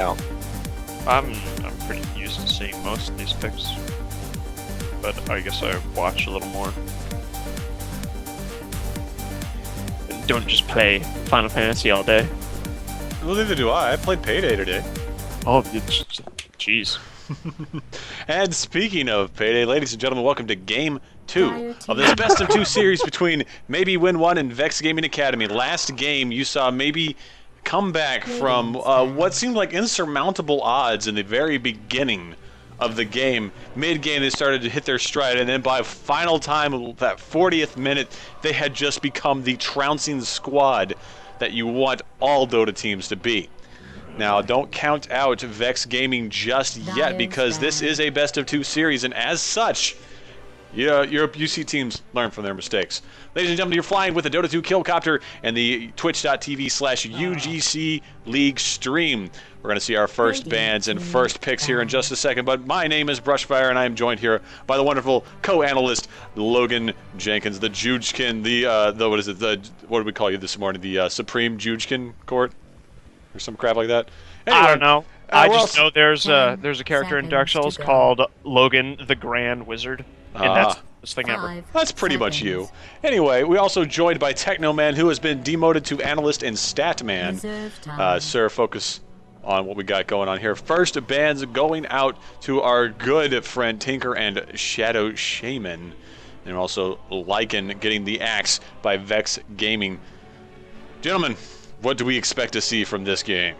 out? I'm pretty used to seeing most of these picks, but I guess I watch a little more. Don't just play Final Fantasy all day. Well, neither do I. I played Payday today. Oh, jeez. And speaking of Payday, ladies and gentlemen, welcome to Game 2 of this Best of 2 series between Maybe Win 1 and Vex Gaming Academy. Last game, you saw Maybe come back from what seemed like insurmountable odds in the very beginning of the game. Mid-game, they started to hit their stride, and then by final time, that 40th minute, they had just become the trouncing squad that you want all Dota teams to be. Now, don't count out Vex Gaming just yet, because this is a Best of 2 series, and as such, you see teams learn from their mistakes. Ladies and gentlemen, you're flying with the Dota 2 Killcopter and the twitch.tv/UGC League stream. We're going to see our first bans and first picks here in just a second, but my name is Brushfire, and I am joined here by the wonderful co-analyst Logan Jenkins, the Joojkin, what did we call you this morning? The Supreme Joojkin Court? Or some crap like that? Anyway, I don't know. I just know there's a character in Dark Souls called Logan the Grand Wizard, and that's the best thing ever. That's pretty much you. Anyway, we also joined by Technoman, who has been demoted to Analyst and Statman. Sir, focus on what we got going on here. First bans going out to our good friend Tinker and Shadow Shaman, and also Lycan getting the axe by Vex Gaming. Gentlemen, what do we expect to see from this game?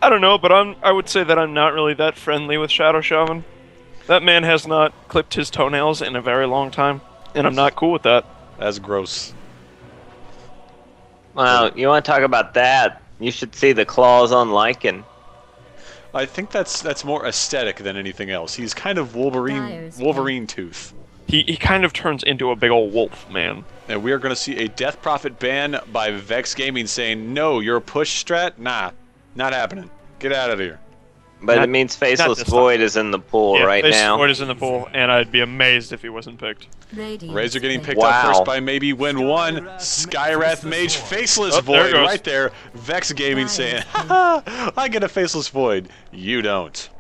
I don't know, but I would say that I'm not really that friendly with Shadow Shaman. That man has not clipped his toenails in a very long time, and I'm not cool with that. That's gross. Well, you want to talk about that? You should see the claws on Lycan. I think that's more aesthetic than anything else. He's kind of Wolverine tooth. He kind of turns into a big old wolf, man. And we are going to see a Death Prophet ban by Vex Gaming saying, no, your push strat? Nah, not happening. Get out of here. But it means Faceless Void is in the pool right now. Faceless Void is in the pool, and I'd be amazed if he wasn't picked. Razor getting picked up first by Maybe Win 1. Skywrath Mage, Faceless Void right there. Vex Gaming saying, haha, I get a Faceless Void. You don't.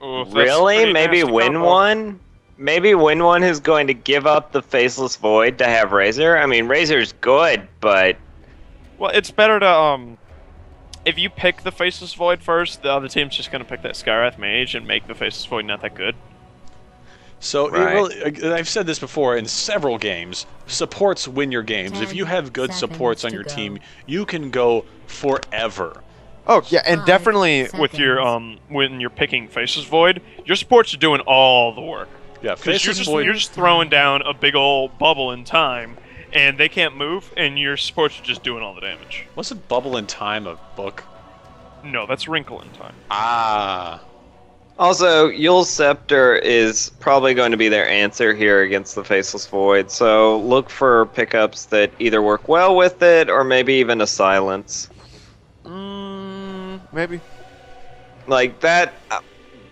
Ooh, really? Maybe Win 1? Maybe Win 1 is going to give up the Faceless Void to have Razor? I mean, Razor's good, but... Well, it's better to, if you pick the Faceless Void first, the other team's just going to pick that Skywrath Mage and make the Faceless Void not that good. So, I've said this before in several games, supports win your games. If you have good supports on your team, you can go forever. Oh, yeah, and definitely with your, when you're picking Faceless Void, your supports are doing all the work. Yeah, Faceless Void, you're just throwing down a big old bubble in time, and they can't move, and your supports are just doing all the damage. Wasn't Bubble in Time a book? No, that's Wrinkle in Time. Ah. Also, Yule's Scepter is probably going to be their answer here against the Faceless Void, so look for pickups that either work well with it, or maybe even a Silence. Maybe. Like, that...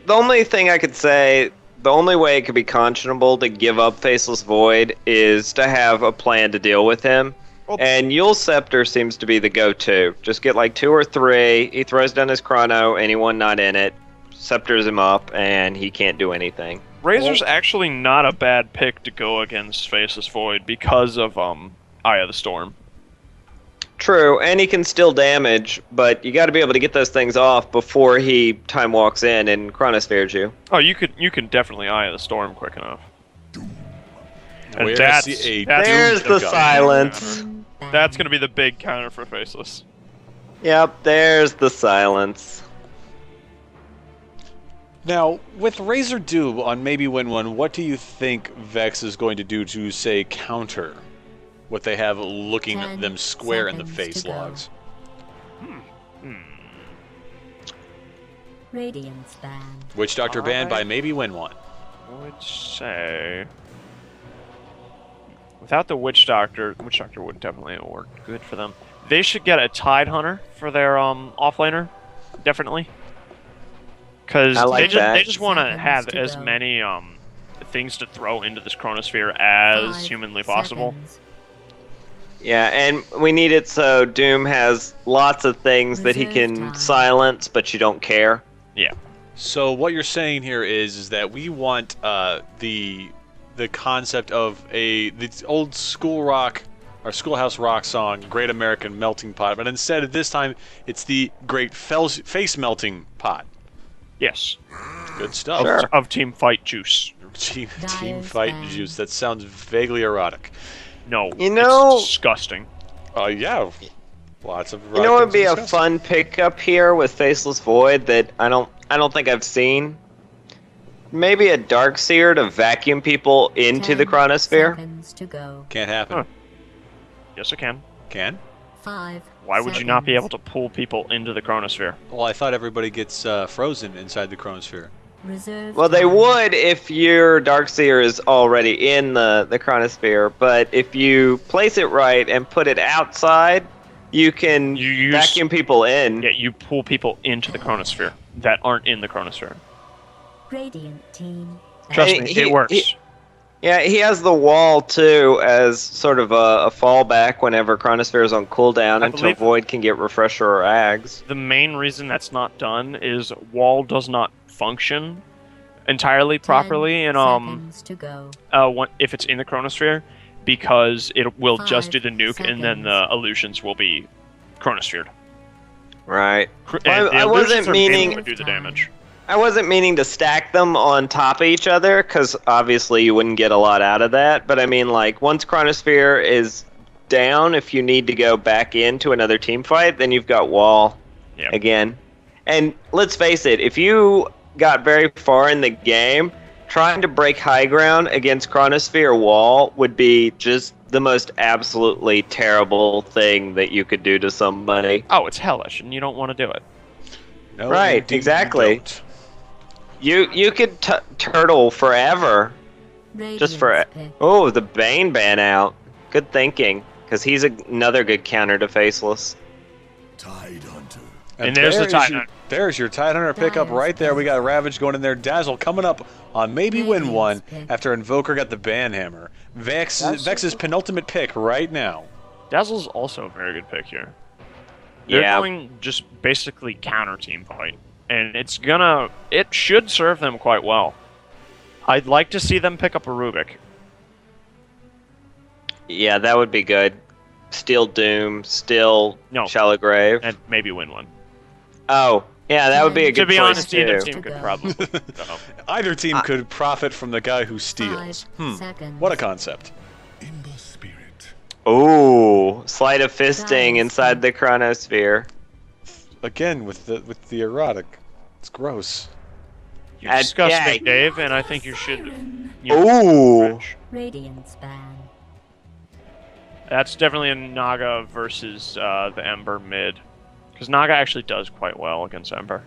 the only thing I could say... The only way it could be conscionable to give up Faceless Void is to have a plan to deal with him. And Yule's Scepter seems to be the go-to. Just get like 2 or 3, he throws down his chrono, anyone not in it, scepters him up, and he can't do anything. Razor's actually not a bad pick to go against Faceless Void because of Eye of the Storm. True, and he can still damage, but you got to be able to get those things off before he time walks in and chronospheres you. Oh, you can definitely Eye of the Storm quick enough. And there's the Silence. That's going to be the big counter for Faceless. Yep, there's the Silence. Now, with Razor Doob on Maybe Win 1, what do you think Vex is going to do to, say, counter what they have looking at them square in the face logs? Radiance banned. Witch Doctor banned by Maybe Win 1. I would say... Without the Witch Doctor would definitely work good for them. They should get a Tide Hunter for their offlaner, definitely. Because they just want to have as many things to throw into this Chronosphere as humanly possible. Yeah, and we need it so Doom has lots of things that he can silence, but you don't care. Yeah. So what you're saying here is that we want the concept of the old school rock or schoolhouse rock song, Great American Melting Pot, but instead of this time it's the Great Face Melting Pot. Yes. Good stuff. Sure. Of Team Fight Juice. Team Fight Juice. That sounds vaguely erotic. No, it's disgusting. Yeah. Lots of. You know what would be a fun pickup here with Faceless Void that I don't think I've seen? Maybe a Darkseer to vacuum people into the Chronosphere. Can't happen. Huh. Yes, it can. Can? 5. Why would you not be able to pull people into the Chronosphere? Well, I thought everybody gets frozen inside the Chronosphere. Well, they would if your Darkseer is already in the Chronosphere, but if you place it right and put it outside, you can vacuum people in. Yeah, you pull people into the Chronosphere that aren't in the Chronosphere. Radiant team. Trust me, it works. He has the wall too as sort of a fallback whenever Chronosphere is on cooldown until Void can get Refresher or Ags. The main reason that's not done is wall does not function entirely properly in if it's in the Chronosphere, because it will just do the nuke and then the illusions will be Chronosphered. Right. And I wasn't meaning to do the damage. I wasn't meaning to stack them on top of each other, because obviously you wouldn't get a lot out of that. But I mean, like, once Chronosphere is down, if you need to go back into another team fight, then you've got wall again. And let's face it, if you got very far in the game, trying to break high ground against Chronosphere wall would be just the most absolutely terrible thing that you could do to somebody. Oh, it's hellish, and you don't want to do it. No, right, exactly. You could turtle forever. Just for the Bane ban out. Good thinking, because he's another good counter to Faceless. Tidehunter. And there's the Tidehunter. There's your Tidehunter pickup right there. We got Ravage going in there. Dazzle coming up on maybe win one after Invoker got the Banhammer. Vex's penultimate pick right now. Dazzle's also a very good pick here. They're going just basically counter team fight. And it should serve them quite well. I'd like to see them pick up a Rubik. Yeah, that would be good. Steal Doom, steal Shallow Grave. And maybe win one. Oh, yeah, that would be a good choice, to be honest, too. either team could probably. Either team could profit from the guy who steals. What a concept. Ooh, sleight of fisting inside the Chronosphere. Again, with the erotic. It's gross. You're disgusting, Dave, and I think you should... Ooh! Radiance ban. That's definitely a Naga versus the Ember mid. Because Naga actually does quite well against Ember.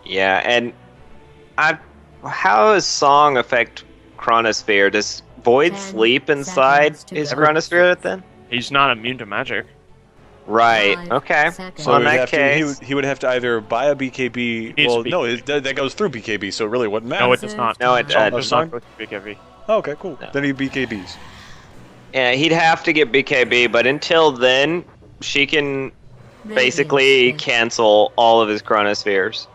Yeah, and how does Song affect Chronosphere? Does Void sleep inside his Chronosphere then? He's not immune to magic. Right, okay. So in that case... he would have to either buy a BKB... Well, no, that goes through BKB, so it really wouldn't matter. No, it does not. No, it does not go through BKB. Oh, okay, cool. No. Then he'd BKBs. Yeah, he'd have to get BKB, but until then, she can basically cancel all of his Chronospheres.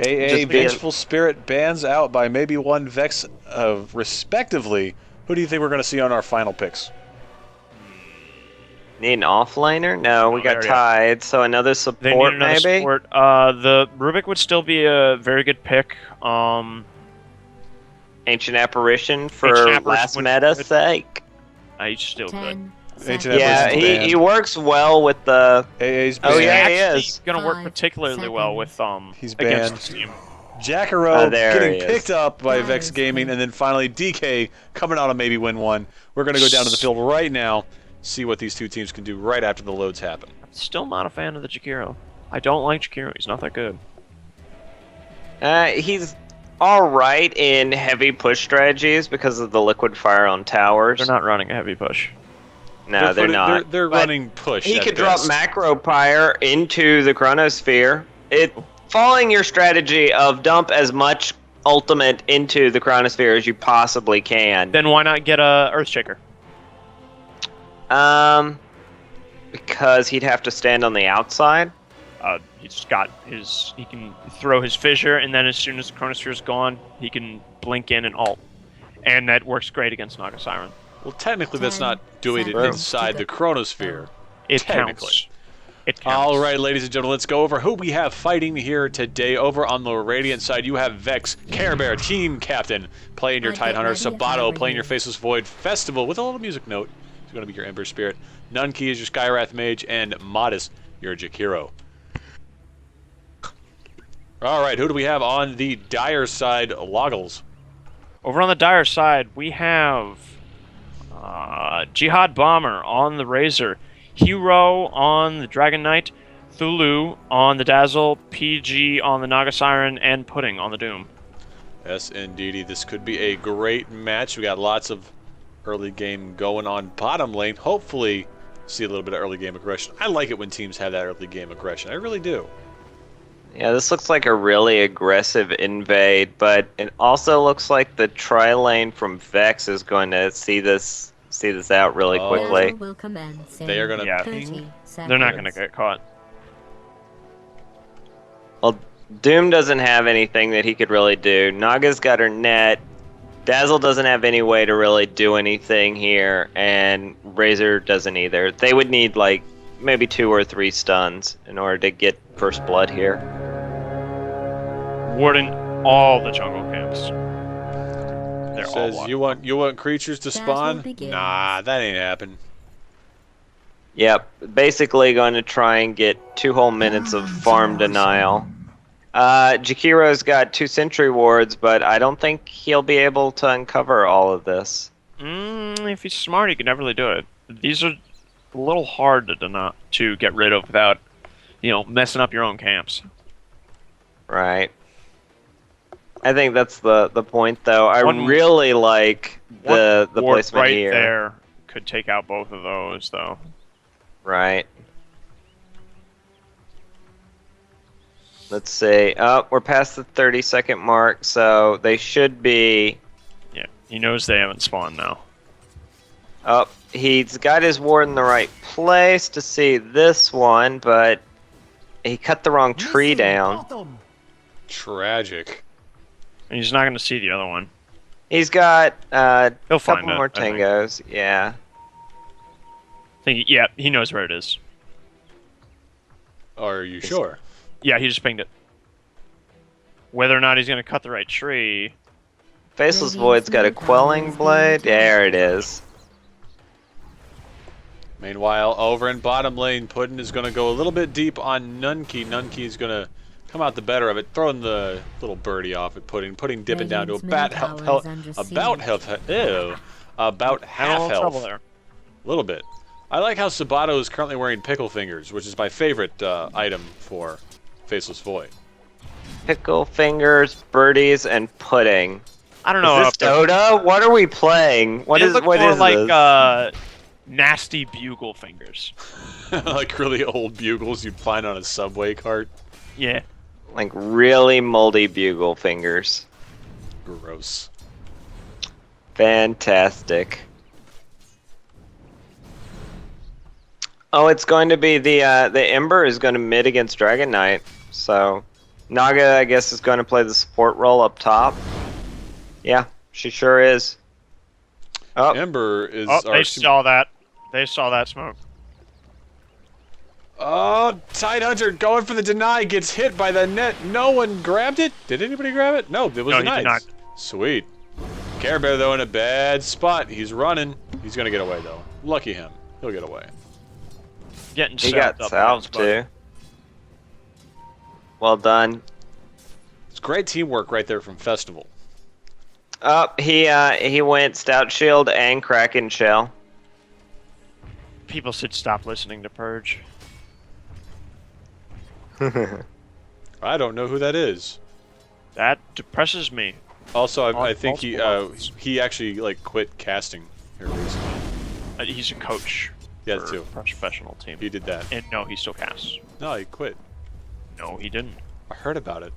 AA Vengeful Spirit bans out by maybe one Vex, respectively. Who do you think we're going to see on our final picks? Need an offlaner? No, we got Tide, so another support maybe? Support. The Rubik would still be a very good pick. Ancient Apparition for last meta's sake. He's still good. Yeah, he works well with the... AA's banned. Oh yeah, he is. He's going to work particularly well with he's banned. against the team. Jackaro getting picked up by Vex Gaming, and then finally DK coming out on maybe win one. We're going to go down to the field right now, see what these two teams can do right after the loads happen. Still not a fan of the Jakiro. I don't like Jakiro. He's not that good. He's alright in heavy push strategies because of the liquid fire on towers. They're not running a heavy push. No, they're not. They're running push. He could drop macro pyre into the Chronosphere. Following your strategy of dump as much ultimate into the Chronosphere as you possibly can. Then why not get a Earthshaker? Because he'd have to stand on the outside. He's got his. He can throw his fissure, and then as soon as the Chronosphere is gone, he can blink in and ult, and that works great against Naga Siren. Well, technically, that's not doing it inside the Chronosphere. It counts. It counts. All right, ladies and gentlemen, let's go over who we have fighting here today. Over on the Radiant side, you have Vex, Care Bear, Team Captain, playing your Tidehunter, Sabato playing your Faceless Void, Festival with a little music note. It's going to be your Ember Spirit. Nunkey is your Skywrath Mage, and Modest, your Jakiro. All right, who do we have on the Dire side, Loggles? Over on the Dire side, we have Jihad Bomber on the Razor, Hero on the Dragon Knight, Thulu on the Dazzle, PG on the Naga Siren, and Pudding on the Doom. Yes, indeedy. This could be a great match. We got lots of early game going on bottom lane. Hopefully, see a little bit of early game aggression. I like it when teams have that early game aggression. I really do. Yeah, this looks like a really aggressive invade, but it also looks like the tri-lane from Vex is going to see this out really quickly. They are going to ping. They're not going to get caught. Well, Doom doesn't have anything that he could really do. Naga's got her net. Dazzle doesn't have any way to really do anything here, and Razor doesn't either. They would need like maybe 2 or 3 stuns in order to get first blood here. Warding all the jungle camps. They're Says all you want creatures to spawn? Nah, that ain't happening. Yep, basically going to try and get 2 whole minutes of farm denial. Jakiro's got 2 sentry wards, but I don't think he'll be able to uncover all of this. If he's smart, he can never really do it. These are a little hard to get rid of without, messing up your own camps. Right. I think that's the point, though. I really like the placement right here. There could take out both of those, though. Right. Let's see. Oh, we're past the 30-second mark, so they should be... Yeah, he knows they haven't spawned now. Oh, he's got his ward in the right place to see this one, but he cut the wrong tree down. Tragic. And he's not going to see the other one. He's got a He'll couple find it, more tangos. Yeah. Yeah, he knows where it is. Are you sure? Yeah, he just pinged it. Whether or not he's going to cut the right tree... Faceless Void's got a Quelling Blade. There it is. Meanwhile, over in bottom lane, Puddin is going to go a little bit deep on Nunkey. Nunkey's going to come out the better of it, throwing the little birdie off at Pudding. Pudding dipping down to about half health. A little bit. I like how Sabato is currently wearing pickle fingers, which is my favorite item for Faceless Void. Pickle fingers, birdies, and pudding. I don't know. Is this Dota? What are we playing? What is like nasty bugle fingers. Like really old bugles you'd find on a subway cart. Yeah. Like really moldy bugle fingers. Gross. Fantastic. Oh, it's going to be the Ember is going to mid against Dragon Knight. So Naga, I guess, is going to play the support role up top. Yeah, she sure is. Oh, Ember is. Oh, they saw that. They saw that smoke. Oh, Tidehunter going for the deny, gets hit by the net. No one grabbed it. Did anybody grab it? No, it was he did not. Sweet. Care Bear though in a bad spot. He's running. He's gonna get away though. Lucky him. He'll get away. He got salved too. Well done. It's great teamwork right there from Festival. Oh, he went Stout Shield and Kraken Shell. People should stop listening to Purge. I don't know who that is. That depresses me. Also, I think he actually like quit casting here recently. He's a coach. Yeah, for too. A professional team. He did that. And no, he still casts. No, he quit. No, he didn't. I heard about it.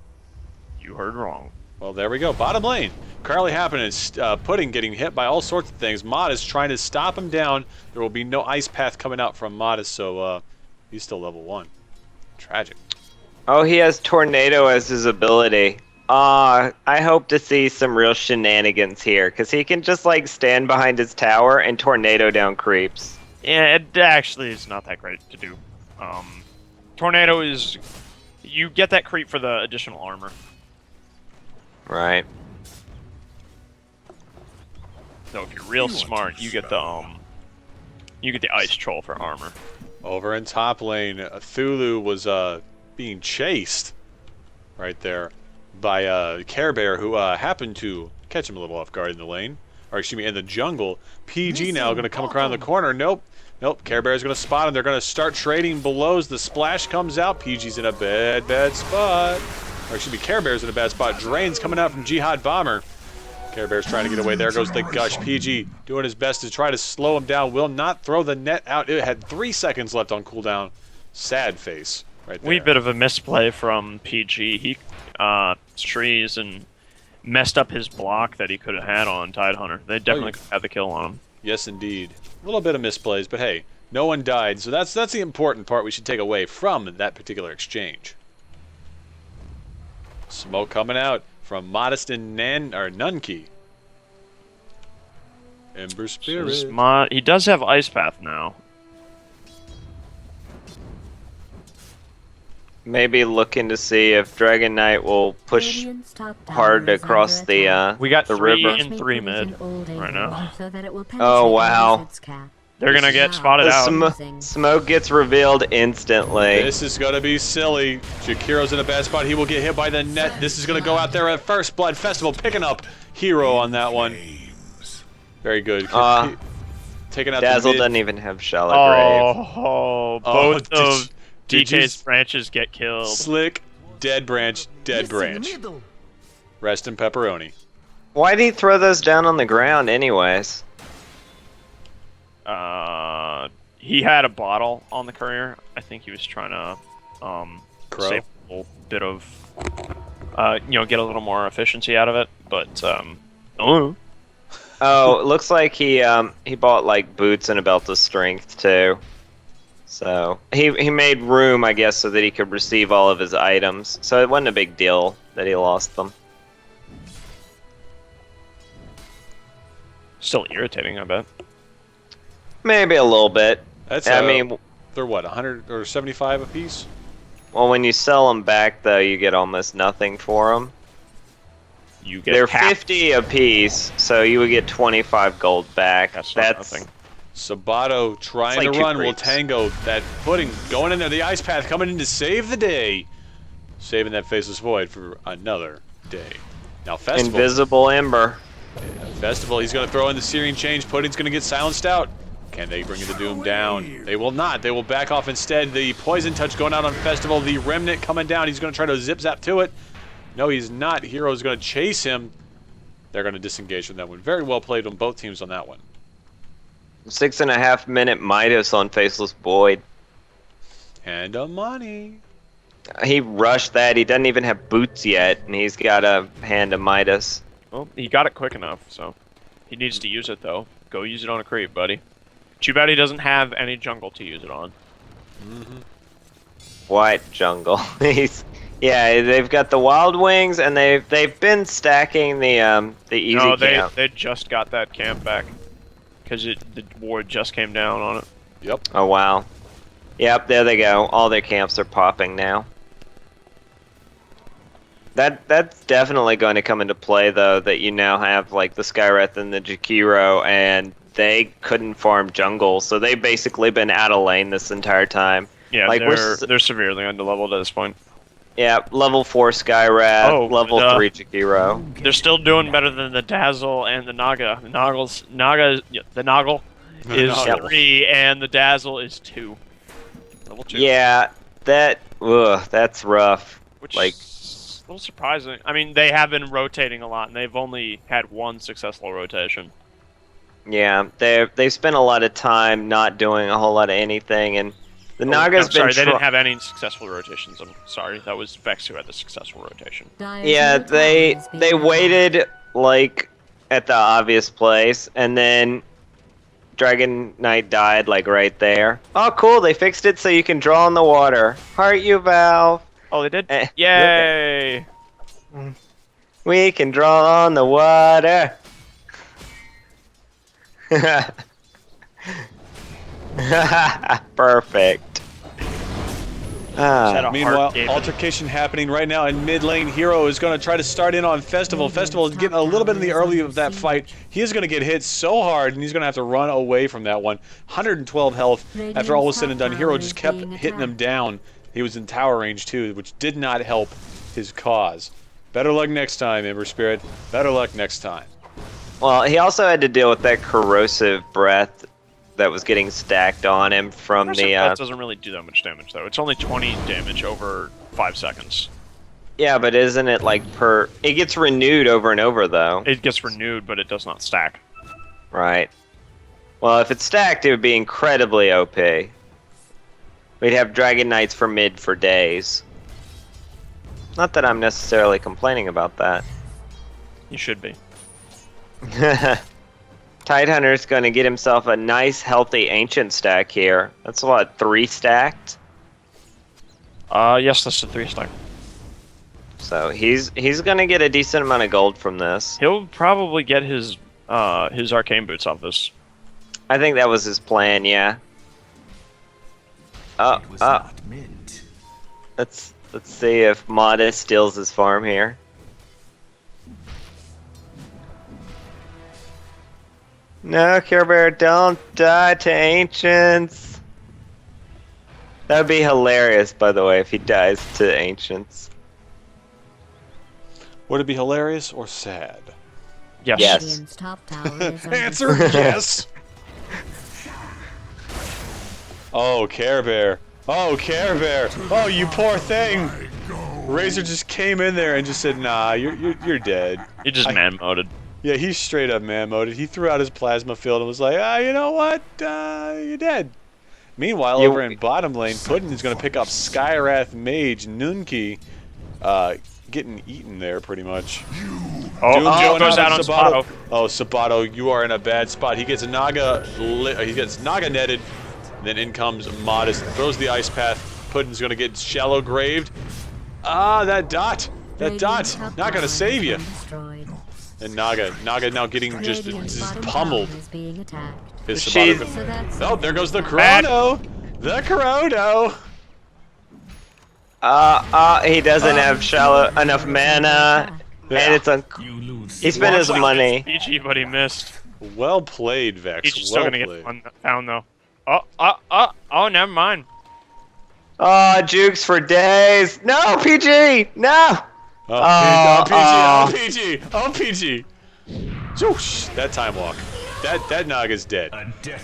You heard wrong. Well, there we go. Bottom lane. Currently happening is Pudding getting hit by all sorts of things. Modest trying to stop him down. There will be no ice path coming out from Modest, so he's still level 1. Tragic. Oh, he has Tornado as his ability. I hope to see some real shenanigans here, because he can just, like, stand behind his tower and tornado down creeps. Yeah, it actually is not that great to do. Tornado is... You get that creep for the additional armor. Right. So if you're real smart, you get the ice troll for armor. Over in top lane, Thulu was being chased right there by Care Bear, who happened to catch him a little off guard in the lane. Or excuse me, in the jungle. PG now going to come around the corner. Nope. Care Bear's going to spot him. They're going to start trading below as the splash comes out. PG's in a bad spot. Or excuse me, Care Bear's in a bad spot. Drain's coming out from Jihad Bomber. Care Bear's trying to get away. There goes the Gush. PG doing his best to try to slow him down. Will not throw the net out. It had 3 seconds left on cooldown. Sad face right there. Wee bit of a misplay from PG. He trees and messed up his block that he could have had on Tidehunter. They definitely could have had the kill on him. Yes, indeed. A little bit of misplays, but hey, no one died. So that's the important part we should take away from that particular exchange. Smoke coming out from Modest and Nunkey. Ember Spirit. He does have Ice Path now. Maybe looking to see if Dragon Knight will push hard across the We got the 3 river. and 3 mid right now. Oh, wow. They're gonna get spotted out. The smoke gets revealed instantly. This is going to be silly. Jakiro's in a bad spot. He will get hit by the net. This is going to go out there at First Blood Festival, picking up Hero on that one. Very good. Taking out Dazzle the mid. doesn't even have Shallow Grave. Both of DK's branches get killed. Slick, dead branch, dead branch. Rest in pepperoni. Why did he throw those down on the ground anyways? He had a bottle on the courier. I think he was trying to save a little bit of, get a little more efficiency out of it. But Oh, it looks like he bought like boots and a belt of strength too. So he made room, I guess, so that he could receive all of his items. So it wasn't a big deal that he lost them. Still irritating, I bet. Maybe a little bit. That's I mean, they're what, 100 or 75 a piece? well, when you sell them back, though, you get almost nothing for them. You get They're half. 50 a piece, so you would get 25 gold back. That's not nothing. Sabato trying like to 2 run will creeps. tango that Pudding going in there. The ice path coming in to save the day. Saving that Faceless Void for another day. Now Festival. Invisible Ember. Festival, he's going to throw in the Searing Change. Pudding's going to get silenced out. Can they bring the Doom down? They will not. They will back off instead. The Poison Touch going out on Festival. The Remnant coming down. He's going to try to zip-zap to it. No, he's not. Hero's going to chase him. They're going to disengage from that one. Very well played on both teams on that one. 6.5 minute Midas on Faceless Void. And a money. He rushed that. He doesn't even have boots yet, and he's got a hand of Midas. Well, he got it quick enough, so he needs to use it though. Go use it on a creep, buddy. Too bad he doesn't have any jungle to use it on. White jungle. Yeah, they've got the Wild Wings, and they've been stacking the easy camp. They just got that camp back because the ward just came down on it. Yep. Oh wow. Yep, there they go. All their camps are popping now. That's definitely going to come into play though, that you now have like the Skywrath and the Jakiro, and they couldn't farm jungle, so they've basically been out of lane this entire time. Yeah, like they're severely underleveled at this point. Yeah, level 4 Skywrath, level 3 Jakiro. They're still doing better than the Dazzle and the Naga. The Noggle is 3 and the Dazzle is 2. Level 2. Yeah, that's rough. Which like, is a little surprising. I mean, they have been rotating a lot, and they've only had one successful rotation. Yeah, they've spent a lot of time not doing a whole lot of anything, and The Naga's I'm sorry, been they didn't have any successful rotations. I'm sorry, that was Vex who had the successful rotation. Yeah, they waited like at the obvious place, and then Dragon Knight died like right there. Oh, cool! They fixed it so you can draw in the water. Heart you, Valve. Oh, they did. Yay! We can draw on the water. Perfect. Meanwhile, altercation happening right now in mid lane. Hero is going to try to start in on Festival. Festival is getting a little bit in the early of that fight. He is going to get hit so hard, and he's going to have to run away from that one. 112 health. After all was said and done, Hero just kept hitting him down. He was in tower range too, which did not help his cause. Better luck next time, Ember Spirit. Better luck next time. Well, he also had to deal with that corrosive breath that was getting stacked on him from the. That doesn't really do that much damage, though. It's only 20 damage over 5 seconds. Yeah, but isn't it like per? It gets renewed over and over, though. It gets renewed, but it does not stack. Right. Well, if it's stacked, it would be incredibly OP. We'd have Dragon Knights for mid for days. Not that I'm necessarily complaining about that. You should be. Tidehunter's going to get himself a nice, healthy ancient stack here. That's what, 3 stacked? Yes, that's a 3 stack. So he's going to get a decent amount of gold from this. He'll probably get his arcane boots off this. I think that was his plan, yeah. Let's see if Modest steals his farm here. No, Care Bear, don't die to Ancients. That would be hilarious, by the way, if he dies to Ancients. Would it be hilarious or sad? Yes. Yes. Answer yes. Oh, Care Bear. Oh, Care Bear. Oh, you poor thing. Razor just came in there and just said, "Nah, you're dead." He just man-moded. Yeah, he straight up man-moded. He threw out his plasma field and was like, you know what? You're dead. Meanwhile, over in bottom lane, Puddin is going to pick up Skywrath Mage Nunki, getting eaten there pretty much. Oh, goes out on Sabato. Oh, Sabato, you are in a bad spot. He gets Naga netted, then in comes Modest, throws the ice path. Puddin's going to get shallow graved. That dot, not going to save you. And Naga now getting just pummeled. Oh, there goes the Chrono! The Chrono! He doesn't have enough mana, and it's he spent his money. PG, but he missed. Well played, Vex. He's still gonna get found though. Oh, never mind. Oh, jukes for days. No, PG, no. Oh, PG! Zoosh, that time walk. That Naga's dead.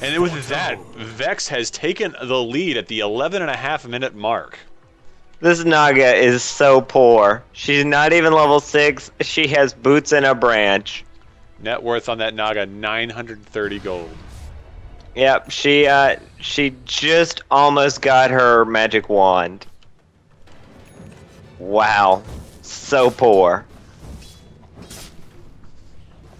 And with that, Vex has taken the lead at the 11.5 minute mark. This Naga is so poor. She's not even level 6. She has boots and a branch. Net worth on that Naga, 930 gold. Yep, she just almost got her magic wand. Wow. So poor.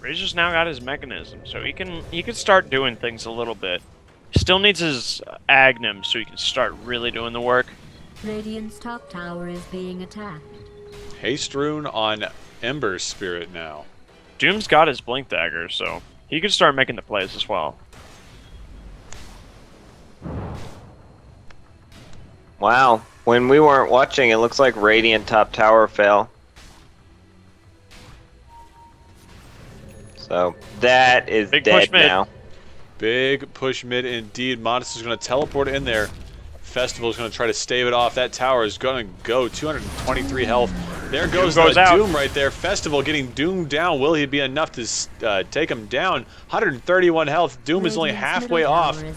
Razor's now got his mechanism, so he can start doing things a little bit. He still needs his Agnem so he can start really doing the work. Radiant's top tower is being attacked. Haste rune on Ember Spirit now. Doom's got his Blink Dagger, so he could start making the plays as well. Wow. When we weren't watching, it looks like Radiant top tower fell. So that is Big dead push mid. now. Big push mid indeed. Modest is going to teleport in there. Festival is going to try to stave it off. That tower is going to go 223 health. There goes the Doom right there. Festival getting Doom down. Will he be enough to take him down? 131 health. Doom is only halfway off. And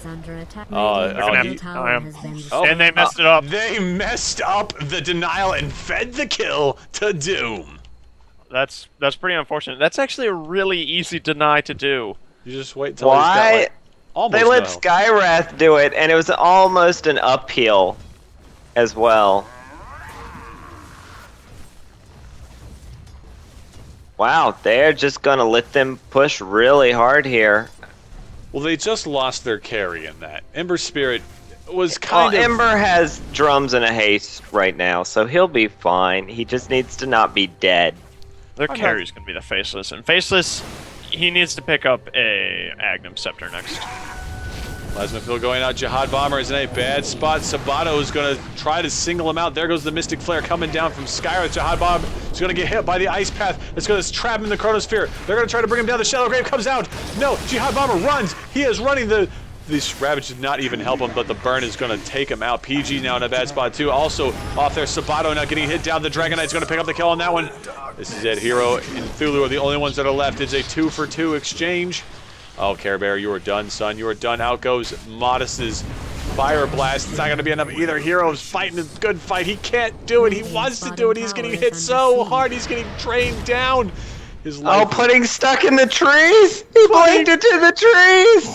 they messed it up. They messed up the denial and fed the kill to Doom. That's pretty unfortunate. That's actually a really easy deny to do. You just wait until he's got like almost They let no. Skywrath do it, and it was almost an uphill as well. Wow, they're just gonna let them push really hard here. Well, they just lost their carry in that. Ember Spirit was kind of... Ember has drums and a haste right now, so he'll be fine. He just needs to not be dead. Their carry's gonna be the Faceless, and Faceless, he needs to pick up a Agnum Scepter next. Plasmafield going out. Jihad Bomber is in a bad spot. Sabato is going to try to single him out. There goes the Mystic Flare coming down from Skywrath. Jihad Bomber is going to get hit by the Ice Path. It's going to trap him in the Chronosphere. They're going to try to bring him down. The Shallow Grave comes out. No, Jihad Bomber runs. He is running the... This Ravage did not even help him, but the burn is going to take him out. PG now in a bad spot too. Also off there, Sabato now getting hit down. The Dragon Knight's going to pick up the kill on that one. This is it. Hero and Thulu are the only ones that are left. It's a 2-for-2 exchange. Oh, Care Bear, you are done, son. You are done. Out goes Modest's Fire Blast. It's not going to be enough either. Hero's fighting a good fight. He can't do it. He wants to do it. He's getting hit so hard. He's getting drained down. His life Pudding stuck in the trees! He blinked into the trees!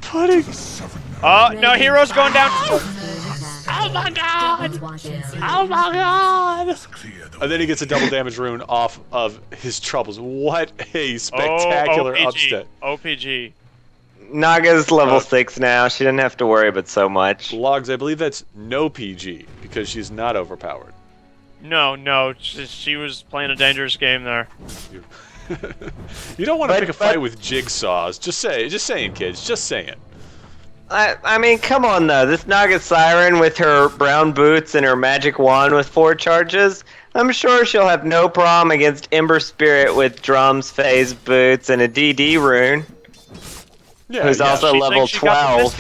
Pudding. Oh, no, Hero's going down. Oh my god! Oh my god! And then he gets a double damage rune off of his troubles. What a spectacular upset. OPG. Naga's level 6 now. She didn't have to worry but so much. Logs, I believe that's no PG because she's not overpowered. No, she was playing a dangerous game there. You don't want to pick a fight with jigsaws. Just saying, kids. Just saying. I mean, come on though. This Naga Siren with her brown boots and her magic wand with 4 charges, I'm sure she'll have no problem against Ember Spirit with drums, phase boots, and a DD rune. Yeah, who's also level 12.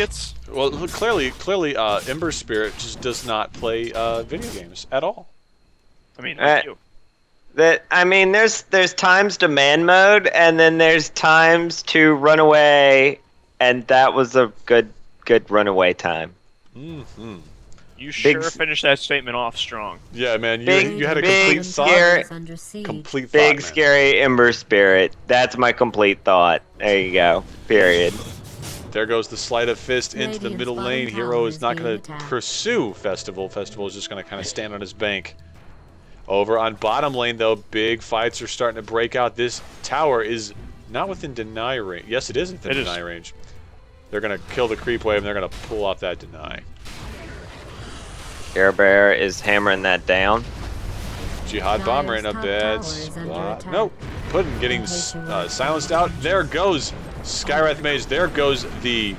Well, clearly, Ember Spirit just does not play video games at all. I mean, like you. There's times to man mode, and then there's times to run away, and that was a good runaway time. Mm-hmm. You sure finished that statement off strong. Yeah, man. You had a complete thought. Complete thought, Big scary Ember Spirit. That's my complete thought. There you go. Period. There goes the Sleight of Fist into the middle lane. Hero is not going to pursue Festival. Festival is just going to kind of stand on his bank. Over on bottom lane, though, big fights are starting to break out. This tower is not within deny range. Yes, it is within deny range. They're going to kill the creep wave, and they're going to pull off that deny. Air Bear is hammering that down. Jihad Bomber in a bad spot. Nope. Puddin getting silenced out. There goes Skywrath Mage. There goes the, the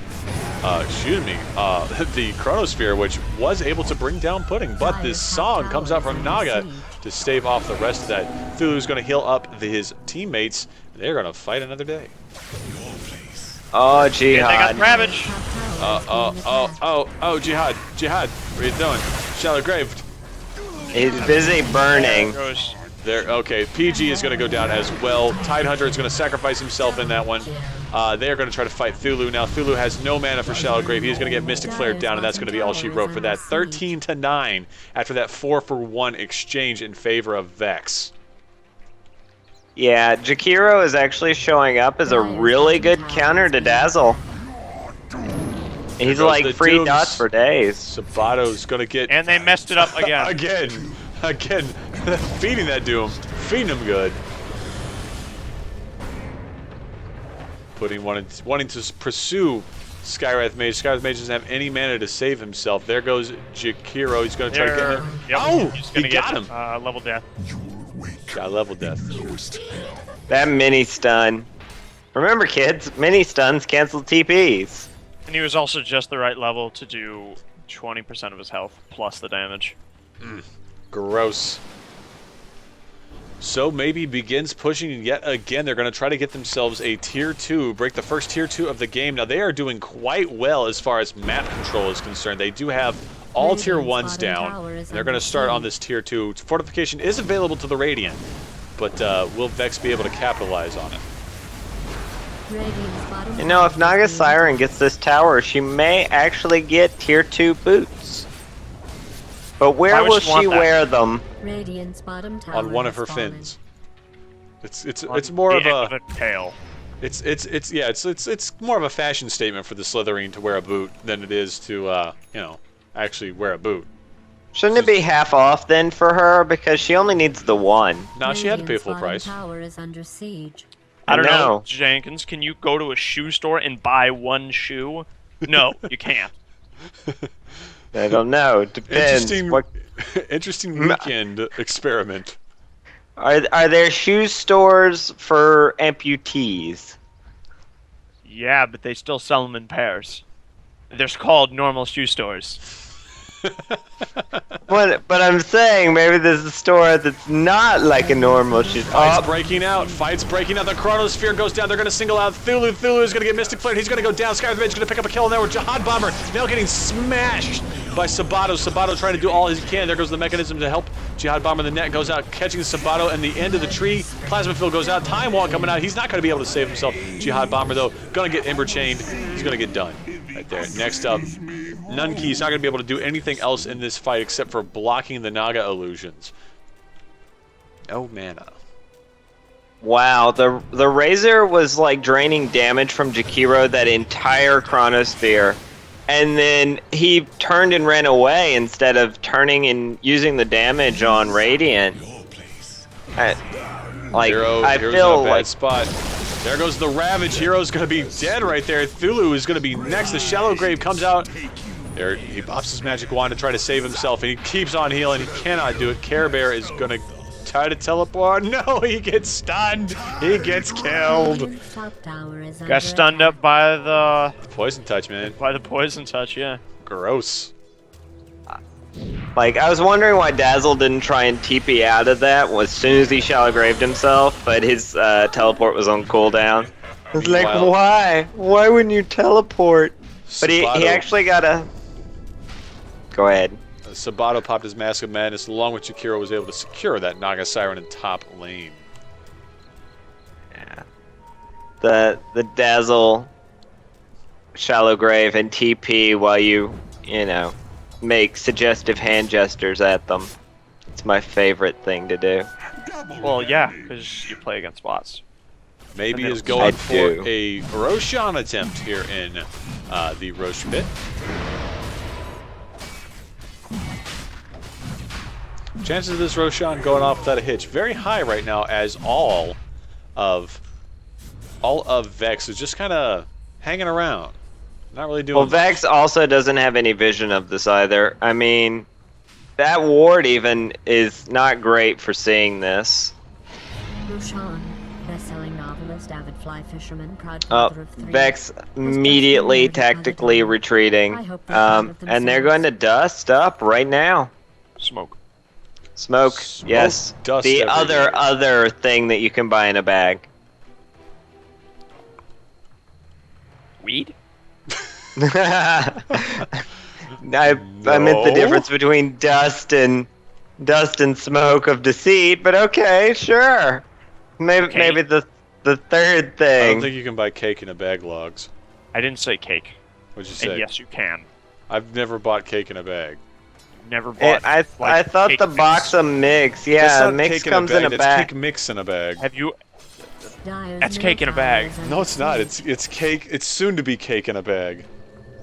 Chronosphere, which was able to bring down Pudding. But this song comes out from Naga to stave off the rest of that. Thulu's going to heal up his teammates. They're going to fight another day. Oh, Jihad. They got Ravage. Jihad. Jihad, what are you doing? Shallow Grave. He's busy burning. There, okay, PG is going to go down as well. Tidehunter is going to sacrifice himself in that one. They are going to try to fight Thulu. Now, Thulu has no mana for Shallow Grave. He's going to get Mystic Flare down, and that's going to be all she wrote for that. 13-9 after that 4-for-1 exchange in favor of Vex. Yeah, Jakiro is actually showing up as a really good counter to Dazzle. He's like free dots for days. Sabato's going to get... And they messed it up again. Again. Feeding that Doom. Feeding him good. Wanting to pursue Skywrath Mage. Skywrath Mage doesn't have any mana to save himself. There goes Jakiro. He's going to try to get him. Yep. Oh! He got him. Level death. Got level death. That mini stun. Remember, kids, mini stuns cancel TPs. And he was also just the right level to do 20% of his health plus the damage. Gross. So maybe begins pushing yet again. They're going to try to get themselves a tier 2, break the first tier 2 of the game. Now they are doing quite well as far as map control is concerned. They do have all tier 1s down. And they're going to start on this tier 2. Fortification is available to the Radiant, but will Vex be able to capitalize on it? You know, if Naga Siren gets this tower, she may actually get tier 2 boots. But where will she wear them? Radiant's bottom tower On one of her has fallen. fins. It's more of a tail. It's more of a fashion statement for the Slytherin to wear a boot than it is to actually wear a boot. Shouldn't it be half off then for her because she only needs the one? No, she had to pay full price. Tower is under siege. I don't know, know. Jenkins. Can you go to a shoe store and buy one shoe? No, you can't. I don't know. It depends. Interesting weekend experiment. Are there shoe stores for amputees? Yeah, but they still sell them in pairs. They're called normal shoe stores. But I'm saying maybe there's a store that's not like a normal shoe store. Fights breaking out. The chronosphere goes down. They're going to single out Thulu. Thulu is going to get Mystic Flare. He's going to go down. Sky of the Mage is going to pick up a kill in there with Jihad Bomber. Now getting smashed by Sabato. Sabato trying to do all he can. There goes the mechanism to help Jihad Bomber. The net goes out, catching Sabato, and the end of the tree. Plasma Field goes out. Time Walk coming out. He's not going to be able to save himself. Jihad Bomber, though, going to get Ember Chained. He's going to get done right there. Next up, Nunki's not going to be able to do anything else in this fight except for blocking the Naga illusions. No mana. Wow, the Razor was like draining damage from Jakiro that entire chronosphere. And then he turned and ran away instead of turning and using the damage on Radiant. I Hero's feel in a bad like spot. There goes the Ravage. Hero's going to be dead right there. Thulu is going to be next. The Shallow Grave comes out. There, he pops his magic wand to try to save himself, and he keeps on healing. He cannot do it. Care Bear is going to try to teleport. No, he gets stunned. He gets killed. Got stunned up by the Poison touch, man. By the poison touch, yeah. Gross. Like, I was wondering why Dazzle didn't try and TP out of that as soon as he Shallow Graved himself, but his teleport was on cooldown. I was like, why? Why wouldn't you teleport? But he actually got a... Go ahead. Sabato popped his Mask of Madness, along with Jakiro was able to secure that Naga Siren in top lane. Yeah. The Dazzle, Shallow Grave, and TP while you know, make suggestive hand gestures at them. It's my favorite thing to do. Well, yeah, because you play against bots. Maybe is going for a Roshan attempt here in the Roche pit. Chances of this Roshan going off without a hitch very high right now, as all of Vex is just kind of hanging around, not really doing. Well, Vex also doesn't have any vision of this either. I mean, that ward even is not great for seeing this. Roshan, best-selling novelist, avid fly fisherman, proud father of three. Vex immediately tactically retreating, and they're going to dust up right now. Smoke. Smoke, yes. Dust the everywhere. other thing that you can buy in a bag. Weed? I meant the difference between dust and smoke of deceit, but okay, sure. Maybe the third thing. I don't think you can buy cake in a bag, Logs. I didn't say cake. What'd you say? And yes, you can. I've never bought cake in a bag. Never bought. I thought the box of mix, yeah, mix comes in a bag. It's cake mix in a bag. Have you? That's cake in a bag. No, it's not. It's cake. It's soon to be cake in a bag.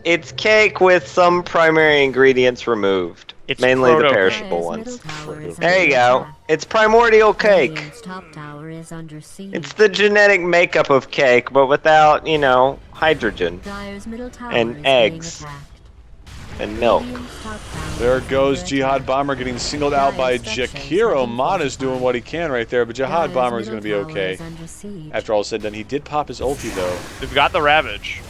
It's cake with some primary ingredients removed, It's mainly the proto-cake. perishable ones. There you go. It's primordial cake. It's the genetic makeup of cake, but without, you know, hydrogen and eggs and milk. There goes Jihad Bomber getting singled out by Jakiro. Mana's doing what he can right there, but Jihad Bomber is going to be okay. After all is said and done, he did pop his ulti though. They've got the Ravage.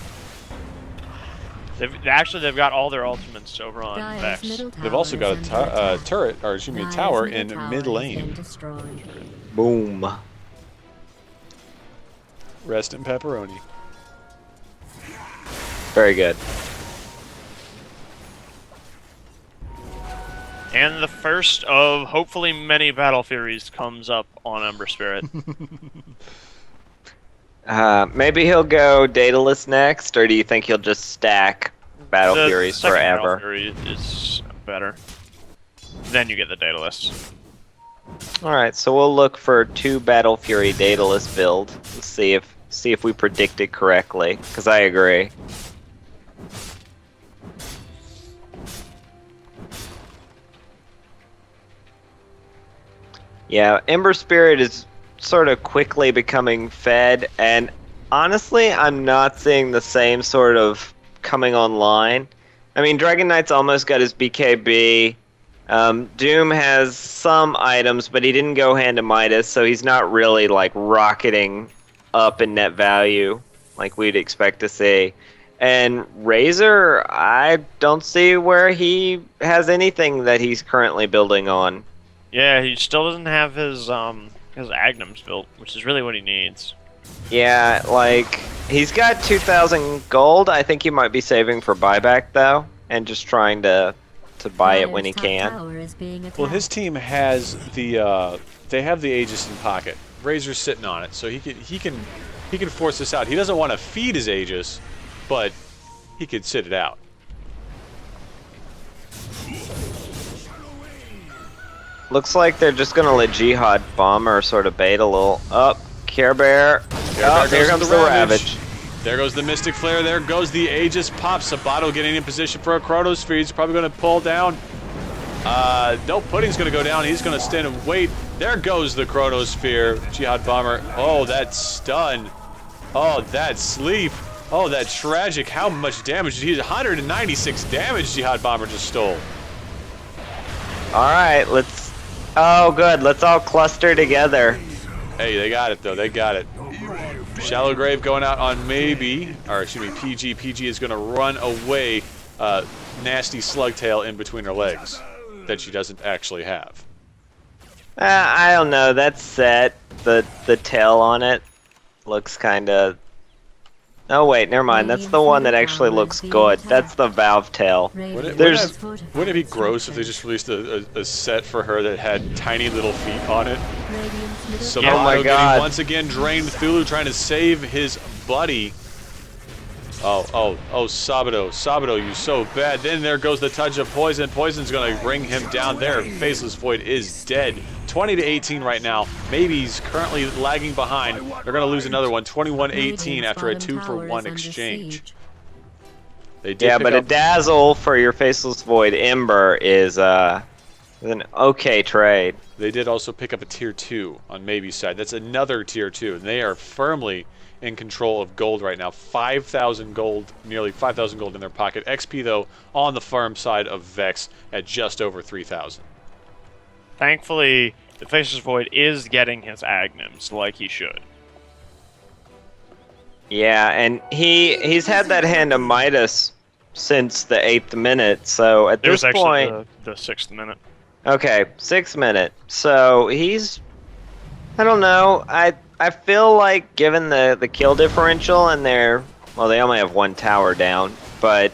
They've got all their ultimates over on Vex. They've also got a turret, or excuse me, a tower in mid lane. Boom. Rest in pepperoni. Very good. And the first of hopefully many Battle Furies comes up on Ember Spirit. Maybe he'll go Daedalus next, or do you think he'll just stack Battle Furies forever? Battle Fury is better. Then you get the Daedalus. Alright, so we'll look for 2 Battle Fury Daedalus build. Let's see if see if we predicted correctly, because I agree. Yeah, Ember Spirit is sort of quickly becoming fed, and honestly, I'm not seeing the same sort of coming online. I mean, Dragon Knight's almost got his BKB. Doom has some items, but he didn't go hand to Midas, so he's not really like rocketing up in net value like we'd expect to see. And Razor, I don't see where he has anything that he's currently building on. Yeah, he still doesn't have his Agnums built, which is really what he needs. Yeah, like, he's got 2,000 gold. I think he might be saving for buyback, though, and just trying to buy it when he can. Well, his team has the they have the Aegis in pocket. Razor's sitting on it, so he can force this out. He doesn't want to feed his Aegis, but he could sit it out. Looks like they're just gonna let Jihad Bomber sort of bait a little. Up, Care Bear. Oh, here comes the Ravage. There goes the Mystic Flare. There goes the Aegis Pop. Sabato getting in position for a Chronosphere. He's probably going to pull down. No, Pudding's going to go down. He's going to stand and wait. There goes the Chronosphere. Jihad Bomber. Oh, that stun. Oh, that sleep. Oh, that tragic. How much damage did he? 196 damage Jihad Bomber just stole. All right, let's... Oh, good. Let's all cluster together. Hey, they got it, though. They got it. Shallow Grave going out on maybe, or excuse me, PG. PG is going to run away. Nasty Slugtail in between her legs that she doesn't actually have. I don't know. That's set. The tail on it looks kind of... Oh wait, never mind. That's the one that actually looks good. That's the Valve tail. Wouldn't it be gross if they just released a set for her that had tiny little feet on it? So oh my God! Once again drained. Thulu trying to save his buddy. Oh, Sabato. Sabato, you so bad. Then there goes the touch of Poison. Poison's going to bring him down there. Faceless Void is dead. 20-18 right now. Maybe he's currently lagging behind. They're going to lose another one. 21-18 after a 2-for-1 exchange. They did but a Dazzle for your Faceless Void Ember is an okay trade. They did also pick up a tier 2 on Maybe's side. That's another tier 2, and they are firmly in control of gold right now. 5,000 gold, nearly 5,000 gold in their pocket. XP, though, on the farm side of Vex at just over 3,000. Thankfully, the Faceless Void is getting his Agnums like he should. Yeah, and he's had that hand of Midas since the 8th minute, so at this point... It was actually the 6th minute. Okay, 6th minute. So he's... I don't know. I feel like, given the kill differential and their... Well, they only have one tower down, but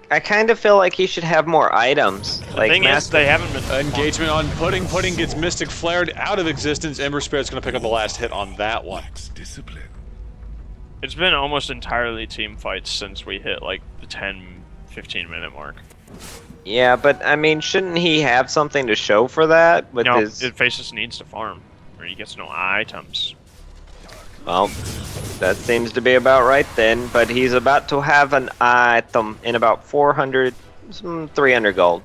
I kind of feel like he should have more items. The thing is, they haven't been... Engagement on Pudding. Pudding gets Mystic Flared out of existence. Ember Spirit's going to pick up the last hit on that one. It's been almost entirely team fights since we hit, like, the 10-15 minute mark. Yeah, but, I mean, shouldn't he have something to show for that? With no, his... Faceless needs to farm, or he gets no items. Well, that seems to be about right then, but he's about to have an item in about 400, 300 gold.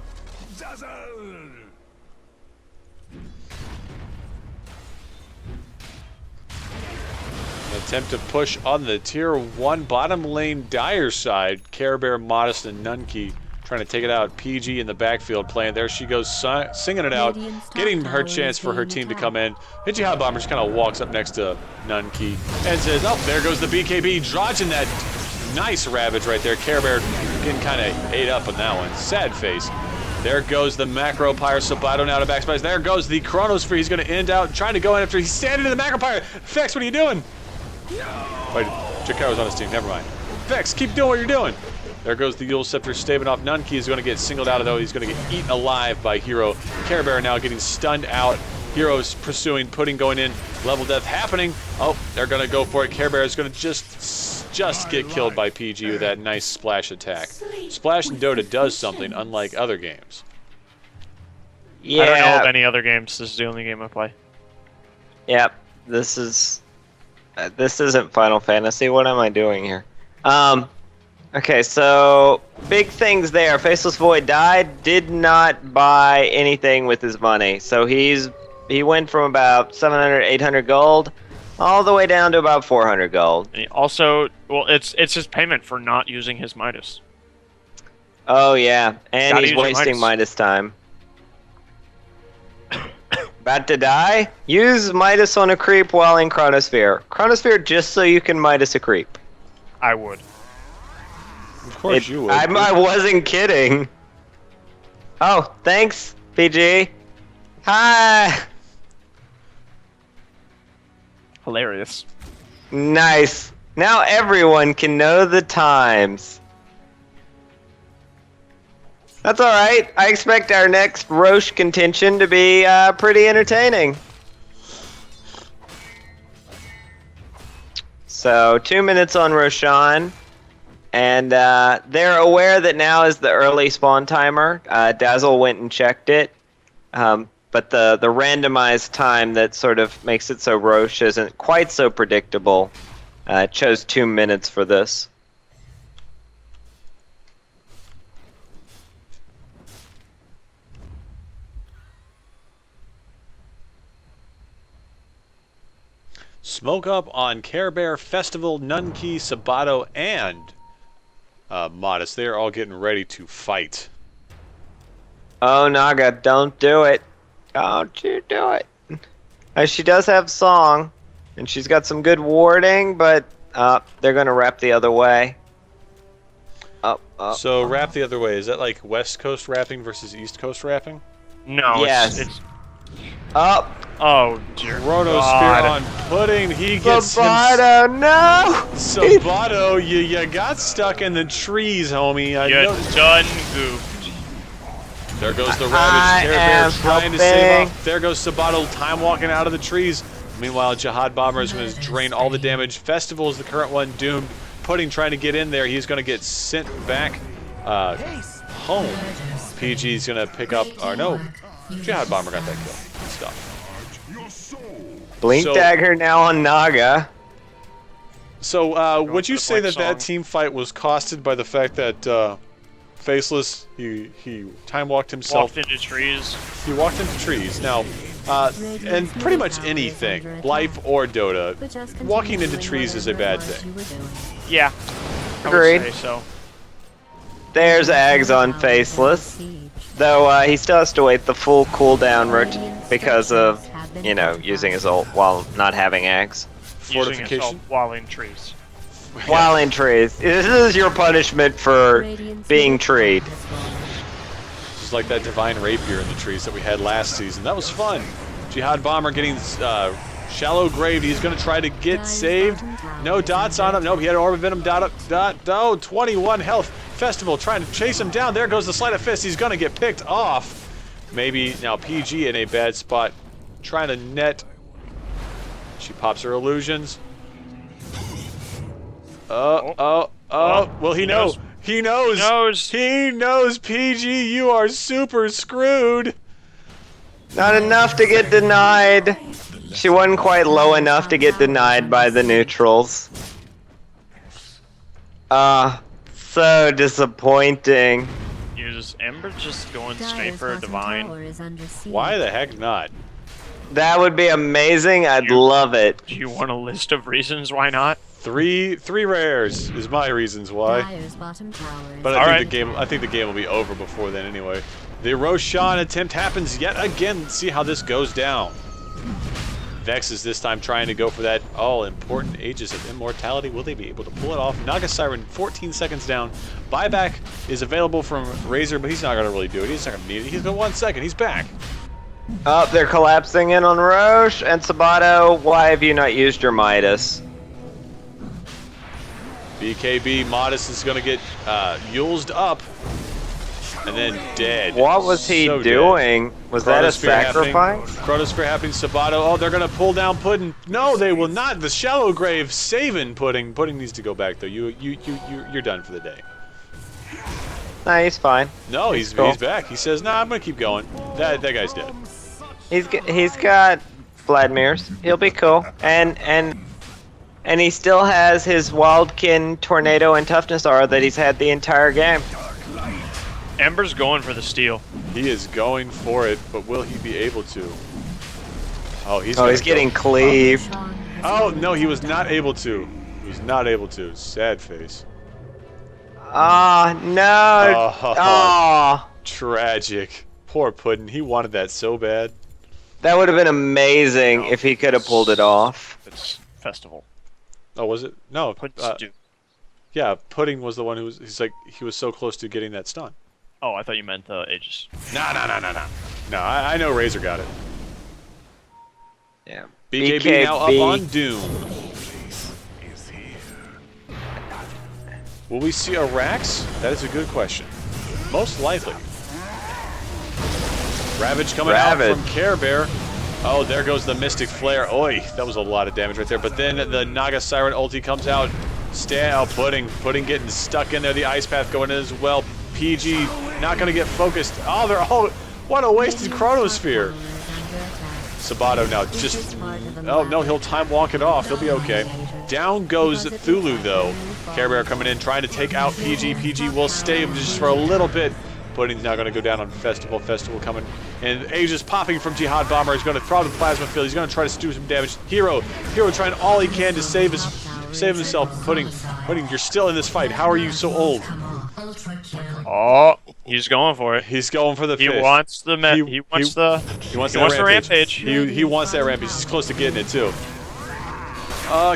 An attempt to push on the tier 1 bottom lane Dire side. Care Bear, Modest, and Nunki trying to take it out. PG in the backfield playing. There she goes, singing it out, getting her chance for her team to come in. Jihad Bomber just kind of walks up next to Nunki and says, oh, there goes the BKB, dodging that nice Ravage right there. Care Bear getting kind of ate up on that one. Sad face. There goes the Macro Pyre. Sabato now to backspace. There goes the Chronosphere. He's going to end out, trying to go in after he's standing in the Macro Pyre. Vex, what are you doing? Wait, Jakaro's on his team. Never mind. Vex, keep doing what you're doing. There goes the Yule Scepter staving off. Nunki is going to get singled out, though. He's going to get eaten alive by Hero. Care Bear now getting stunned out. Hero's pursuing, Pudding going in. Level death happening. Oh, they're going to go for it. Care Bear is going to just get killed by PG with that nice splash attack. Splash in Dota does something unlike other games. Yeah. I don't know of any other games. This is the only game I play. Yep. This is This isn't Final Fantasy. What am I doing here? Okay, so big things there. Faceless Void died, did not buy anything with his money. So he went from about 700, 800 gold all the way down to about 400 gold. And also, well, it's his payment for not using his Midas. Oh yeah, and Gotta he's use your wasting Midas. Midas time. About to die? Use Midas on a creep while in Chronosphere. Chronosphere just so you can Midas a creep. I would. Of course you would. I wasn't kidding. Oh, thanks, PG. Hi. Hilarious. Nice. Now everyone can know the times. That's alright. I expect our next Roche contention to be pretty entertaining. So, 2 minutes on Roshan. And they're aware that now is the early spawn timer. Dazzle went and checked it. But the randomized time that sort of makes it so Roche isn't quite so predictable chose 2 minutes for this. Smoke up on Care Bear Festival, Nunkey, Sabato, and Modest. They are all getting ready to fight. Oh, Naga, don't do it. Don't you do it. She does have song, and she's got some good warding, but they're going to wrap the other way. So wrap the other way. Is that like West Coast rapping versus East Coast rapping? No, Yes. it's Up. oh dear Chronosphere God. on pudding. He gets Sabato, no! Sabato, you got stuck in the trees, homie. You done goofed. There goes the I Ravaged Care Bear am trying to save helping. off. There goes Sabato, time walking out of the trees. Meanwhile, Jihad Bomber is going to drain all the damage. Festival is the current one, doomed. Pudding trying to get in there. He's going to get sent back home. PG's going to pick up, or no, Jihad Bomber got that kill. Good stuff. Blink So- Dagger now on Naga. So, would you for the say Black that that Song. team fight was costed by the fact that Faceless, he time walked himself? Walked into trees. He walked into trees. Now, and pretty much anything, life or Dota, walking into trees is a bad thing. Yeah. I Agreed. would say so. There's Ags on Faceless. Though he still has to wait the full cooldown because of, you know, using his ult while not having Ags. Using Fortification? itself while in trees. While in trees. This is your punishment for being treed. Just like that Divine Rapier in the trees that we had last season. That was fun. Jihad Bomber getting shallow graved. He's going to try to get saved. No dots on him. Nope, he had an Orb of Venom dot. Oh, 21 health. Festival trying to chase him down. There goes the Sleight of Fist. He's going to get picked off. Maybe now PG in a bad spot. Trying to net. She pops her illusions. Well, he knows. He knows. He knows, PG, you are super screwed. Not enough to get denied. She wasn't quite low enough to get denied by the neutrals. So disappointing. Is Ember just going straight for a divine? Why the heck not? That would be amazing. I'd love it. Do you want a list of reasons why not? Three rares is my reasons why. But I think the game will be over before then anyway. The Roshan attempt happens yet again. Let's see how this goes down. Vex is this time trying to go for that all-important Aegis of Immortality. Will they be able to pull it off? Naga Siren, 14 seconds down. Buyback is available from Razor, but he's not going to really do it. He's not going to need it. He's got 1 second. He's back. Oh, they're collapsing in on Roche and Sabato. Why have you not used your Midas? BKB Modest is going to get used up and then dead. What was he So doing? dead. Was that a Chronosphere happening. sacrifice? Chronosphere happening. Sabato. Oh, they're going to pull down Pudding. No, they will not. The shallow grave saving Pudding. Pudding needs to go back though. You're done for the day. Nah, he's fine. No, he's cool. back. He says, "Nah, I'm going to keep going." That guy's dead. He's got Vladimir's. He'll be cool. And And he still has his Wildkin, Tornado, and Toughness aura that he's had the entire game. Ember's going for the steal. He is going for it, but will he be able to? Oh, he's getting cleaved. Oh, no, he was not able to. He was not able to. Sad face. Ah, no. Oh. Tragic. Poor Puddin'. He wanted that so bad. That would have been amazing if he could have pulled it off. It's festival. Oh, was it? No. Puddin'. Yeah, Pudding was the one who was. He was so close to getting that stun. Oh, I thought you meant Aegis. No. No, I know Razor got it. Yeah. BKB now up on Doom. Will we see a Rax? That is a good question. Most likely. Ravage coming out from Care Bear. Oh, there goes the Mystic Flare. Oi, that was a lot of damage right there. But then the Naga Siren ulti comes out. Pudding getting stuck in there. The Ice Path going in as well. PG not going to get focused. Oh, they're all... What a wasted Chronosphere. Sabato now just... Oh, no, he'll time walk it off. He'll be okay. Down goes Thulu, though. Care Bear coming in, trying to take out PG. PG will stay just for a little bit. Pudding's now going to go down on Festival. Festival coming. And Aegis popping from Jihad Bomber. He's going to throw the Plasma Field. He's going to try to do some damage. Hero trying all he can to save himself. Pudding, you're still in this fight. How are you so old? Oh, he's going for it. He's going for the fish. He wants the rampage. He wants that rampage. He's close to getting it too.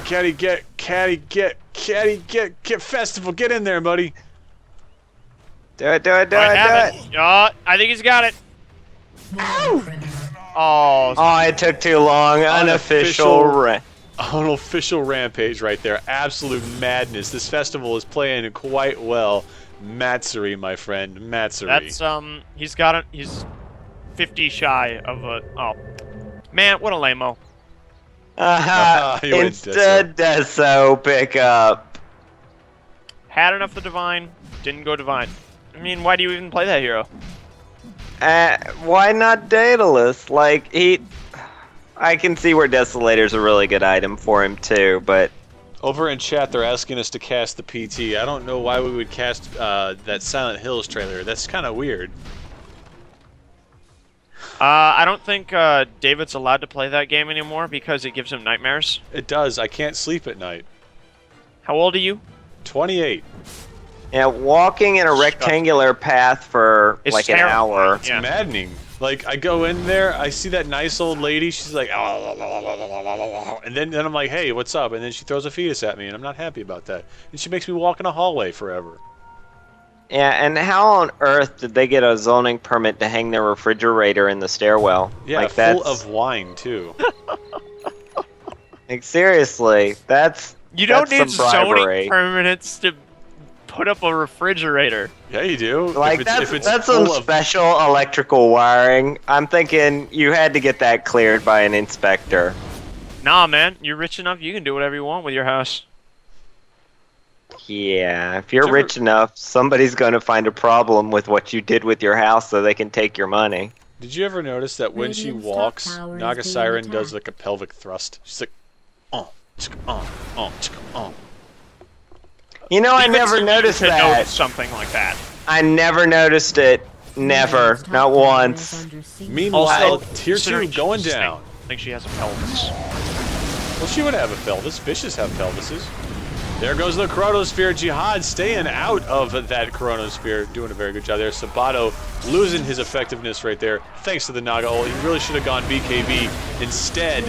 Caddy, get Festival. Get in there, buddy. Do it. I think he's got it. Oh, it took too long. Unofficial rampage right there. Absolute madness. This Festival is playing quite well. Matsuri, my friend. Matsuri. That's, he's got it. He's 50 shy of a... Oh. Man, what a lame-o. Instead, Deso pick up. Had enough of the Divine. Didn't go Divine. I mean, why do you even play that hero? Why not Daedalus? Like, I can see where Desolator's a really good item for him, too, but... Over in chat, they're asking us to cast the PT. I don't know why we would cast that Silent Hills trailer. That's kind of weird. I don't think David's allowed to play that game anymore because it gives him nightmares. It does. I can't sleep at night. How old are you? 28. Yeah, walking in a rectangular path for like an hour. It's maddening. Like, I go in there, I see that nice old lady, she's like, and then I'm like, hey, what's up? And then she throws a fetus at me, and I'm not happy about that. And she makes me walk in a hallway forever. Yeah, and how on earth did they get a zoning permit to hang their refrigerator in the stairwell? Yeah, like, full of wine, too. Like, seriously, You don't need bribery. zoning permits to put up a refrigerator. Yeah, you do. Like, that's some special electrical wiring. I'm thinking you had to get that cleared by an inspector. Nah, man. You're rich enough, you can do whatever you want with your house. Yeah, if you're rich enough, somebody's going to find a problem with what you did with your house so they can take your money. Did you ever notice that when she walks, Naga Siren does like a pelvic thrust? She's like, You know, I never noticed that. Something like that. I never noticed it. Never. Not once. Meanwhile, Tier 2 going down. I think she has a pelvis. Well, she would have a pelvis. Fishes have pelvises. There goes the Chronosphere. Jihad staying out of that Chronosphere. Doing a very good job there. Sabato losing his effectiveness right there. Thanks to the Naga ult. He really should have gone BKB instead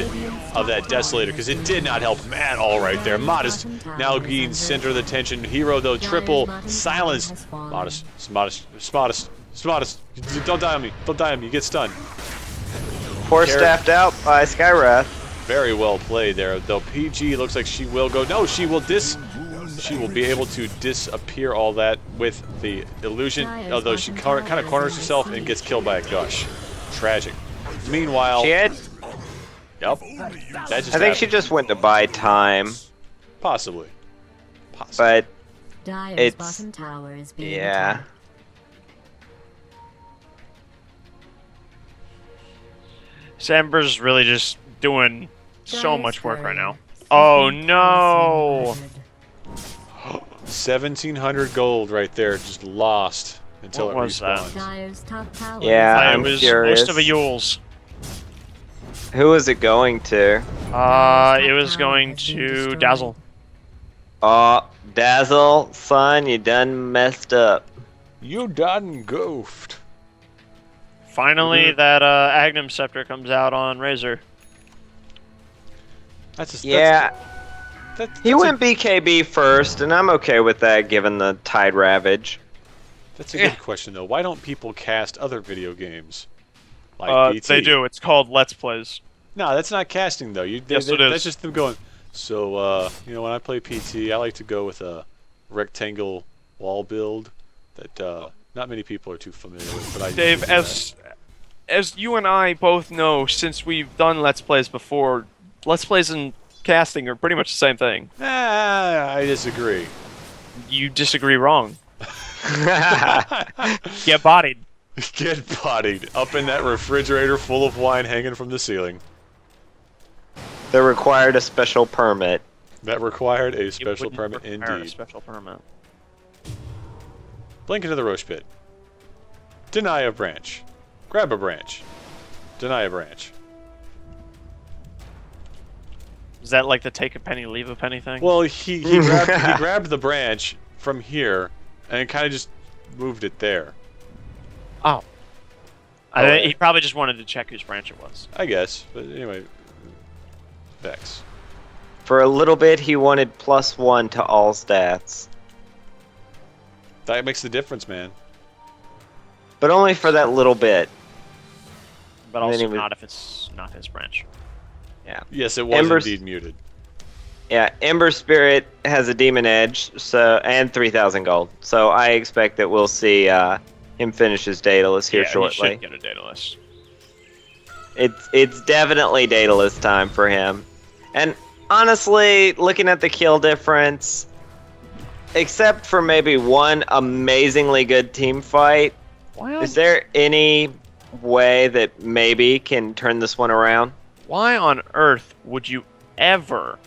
of that Desolator, because it did not help him at all right there. Modest now being center of the tension. Hero, though, triple silence. Modest. Don't die on me. Don't die on me. You get stunned. Poor staffed out by Skywrath. Very well played there, though. PG looks like she will go. No, she will be able to disappear all that with the illusion, although she kind of corners herself and gets killed by a gush. Tragic. Meanwhile, Yep. That just I think she just went to buy time. Possibly. But Dyer's bottom tower is being attacked. Samber's really just doing so much work right now. Oh no! 1,700 gold right there, just lost until What it was that? respawns. Dire's top tower. Yeah, It I'm was curious. most of a Yules. Who is it going to? It was going to Dazzle. Oh, Dazzle, son, you done messed up. You done goofed. Finally, that Agnum Scepter comes out on Razor. That's just, Yeah, that's he went BKB first, and I'm okay with that given the Tide Ravage. That's a good question, though. Why don't people cast other video games? Like PT? They do. It's called Let's Plays. No, that's not casting, though. Yes, it is. That's just them going, so, you know, when I play PT, I like to go with a rectangle wall build that not many people are too familiar with. But I Dave, as you and I both know, since we've done Let's Plays before, Let's Plays and casting are pretty much the same thing. I disagree. You disagree wrong. Get bodied. Get bodied up in that refrigerator full of wine hanging from the ceiling. That required a special permit. That required a special It wouldn't permit require indeed. A special permit. Blink into the roach pit. Deny a branch. Grab a branch. Deny a branch. Is that like the take a penny, leave a penny thing? Well, he grabbed the branch from here and kind of just moved it there. Oh. He probably just wanted to check whose branch it was. I guess. But anyway, Vex. For a little bit, he wanted +1 to all stats. That makes the difference, man. But only for that little bit. But And then also he was- not if it's not his branch. Yeah. Yes, it was indeed muted. Yeah, Ember Spirit has a demon edge, and 3,000 gold. So I expect that we'll see him finish his Daedalus here shortly. He should get a Daedalus. It's definitely Daedalus time for him. And honestly, looking at the kill difference, except for maybe one amazingly good team fight, is there any way that maybe can turn this one around? Why on earth would you ever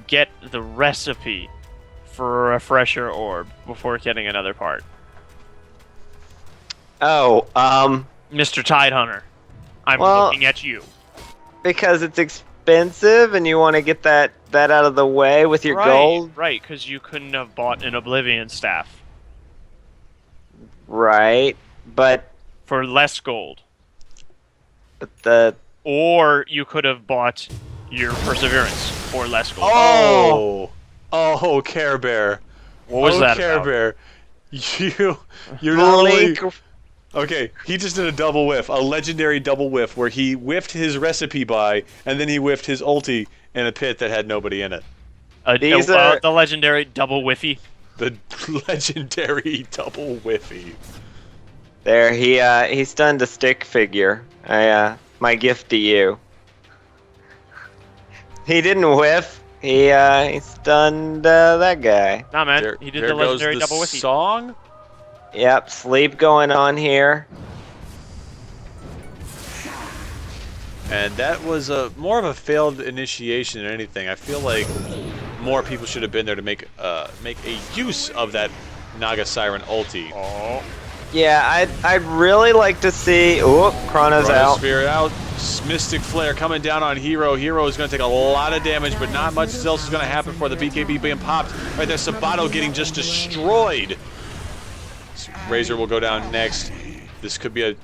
get the recipe for a refresher orb before getting another part? Oh, Mr. Tidehunter, I'm Well- looking at you. because it's expensive and you want to get that out of the way with your gold? Right, because you couldn't have bought an Oblivion staff Right, but for less gold. the... Or you could have bought your Perseverance for less gold. Oh, Care Bear. What was that Care about? Bear. You're not only... Blink. Okay, he just did a double whiff, a legendary double whiff, where he whiffed his recipe by, and then he whiffed his ulti in a pit that had nobody in it. These are- The legendary double whiffy. The legendary double whiffy. There, he stunned a stick figure. My gift to you. He didn't whiff. He stunned that guy. Nah, man, There, he did there the legendary goes the double whiffy. song. Yep, sleep going on here. And that was more of a failed initiation than anything. I feel like more people should have been there to make a use of that Naga Siren ulti. Oh. Yeah, I'd really like to see. Ooh, Chrono's out. Spirit out. Mystic Flare coming down on Hero. Hero is going to take a lot of damage, but not much else is going to happen for the BKB being popped. Right there, Sabato getting just destroyed. Razor will go down next. This could be a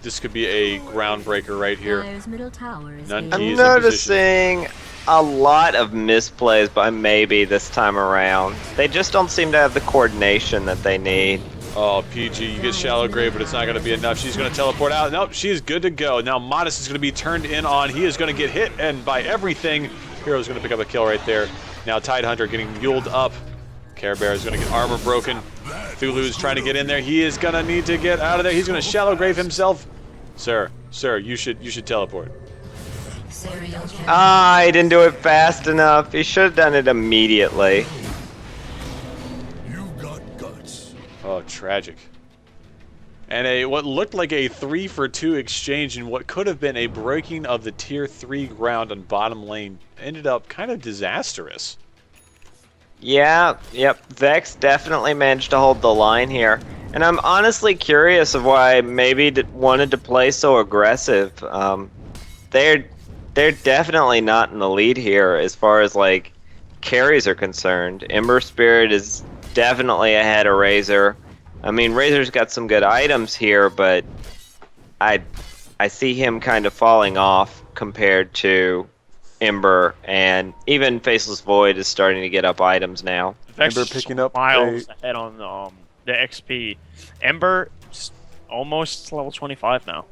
groundbreaker right here. Dire's middle tower is None I'm He is in noticing a lot of misplays by Maybe this time around. They just don't seem to have the coordination that they need. Oh, PG, you get Shallow Grave, but it's not going to be enough. She's going to teleport out. Nope, she is good to go. Now Modest is going to be turned in on. He is going to get hit, and by everything, Hero's going to pick up a kill right there. Now Tidehunter getting muled up. Care Bear is going to get armor broken. Thulu's trying to get in there. He is going to need to get out of there. He's going to Shallow Grave himself. Sir, you should teleport. I didn't do it fast enough. He should have done it immediately. Oh, tragic. And what looked like a 3-for-2 exchange in what could have been a breaking of the tier 3 ground on bottom lane ended up kind of disastrous. Yeah, yep. Vex definitely managed to hold the line here. And I'm honestly curious of why maybe wanted to play so aggressive. They're definitely not in the lead here as far as like carries are concerned. Ember Spirit is definitely ahead of Razor. I mean, Razor's got some good items here, but I see him kind of falling off compared to Ember, and even Faceless Void is starting to get up items now. Ember picking up miles ahead on the XP. Ember almost level 25 now.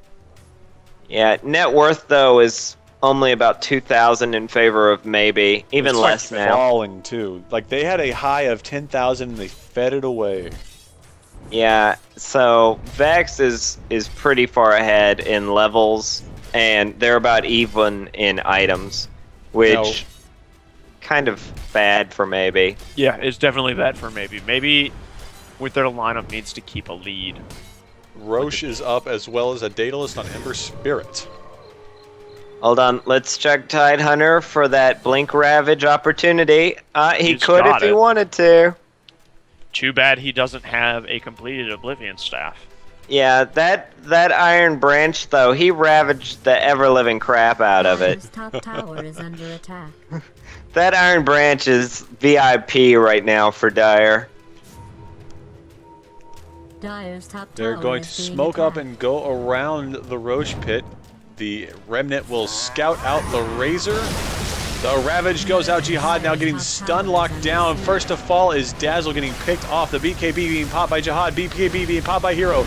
Yeah, net worth though is only about 2,000 in favor of maybe, even it's less like now. Falling too. Like they had a high of 10,000 and they fed it away. Yeah, so Vex is pretty far ahead in levels, and they're about even in items, which kind of bad for maybe. Yeah, it's definitely bad for maybe. Maybe with their lineup needs to keep a lead. Roche is up as well as a Daedalus on Ember Spirit. Hold on, let's check Tidehunter for that Blink Ravage opportunity. He could if he wanted to. Too bad he doesn't have a completed Oblivion Staff. Yeah, that Iron Branch though, he ravaged the ever-living crap out of it. His top tower is under attack. That Iron Branch is VIP right now for Dire. Dire's top They're tower going to is being smoke up attacked. and go around the Roche pit. The Remnant will scout out the Razor. The Ravage goes out. Jihad now getting stun locked down. First to fall is Dazzle getting picked off. The BKB being popped by Jihad. BKB being popped by Hero.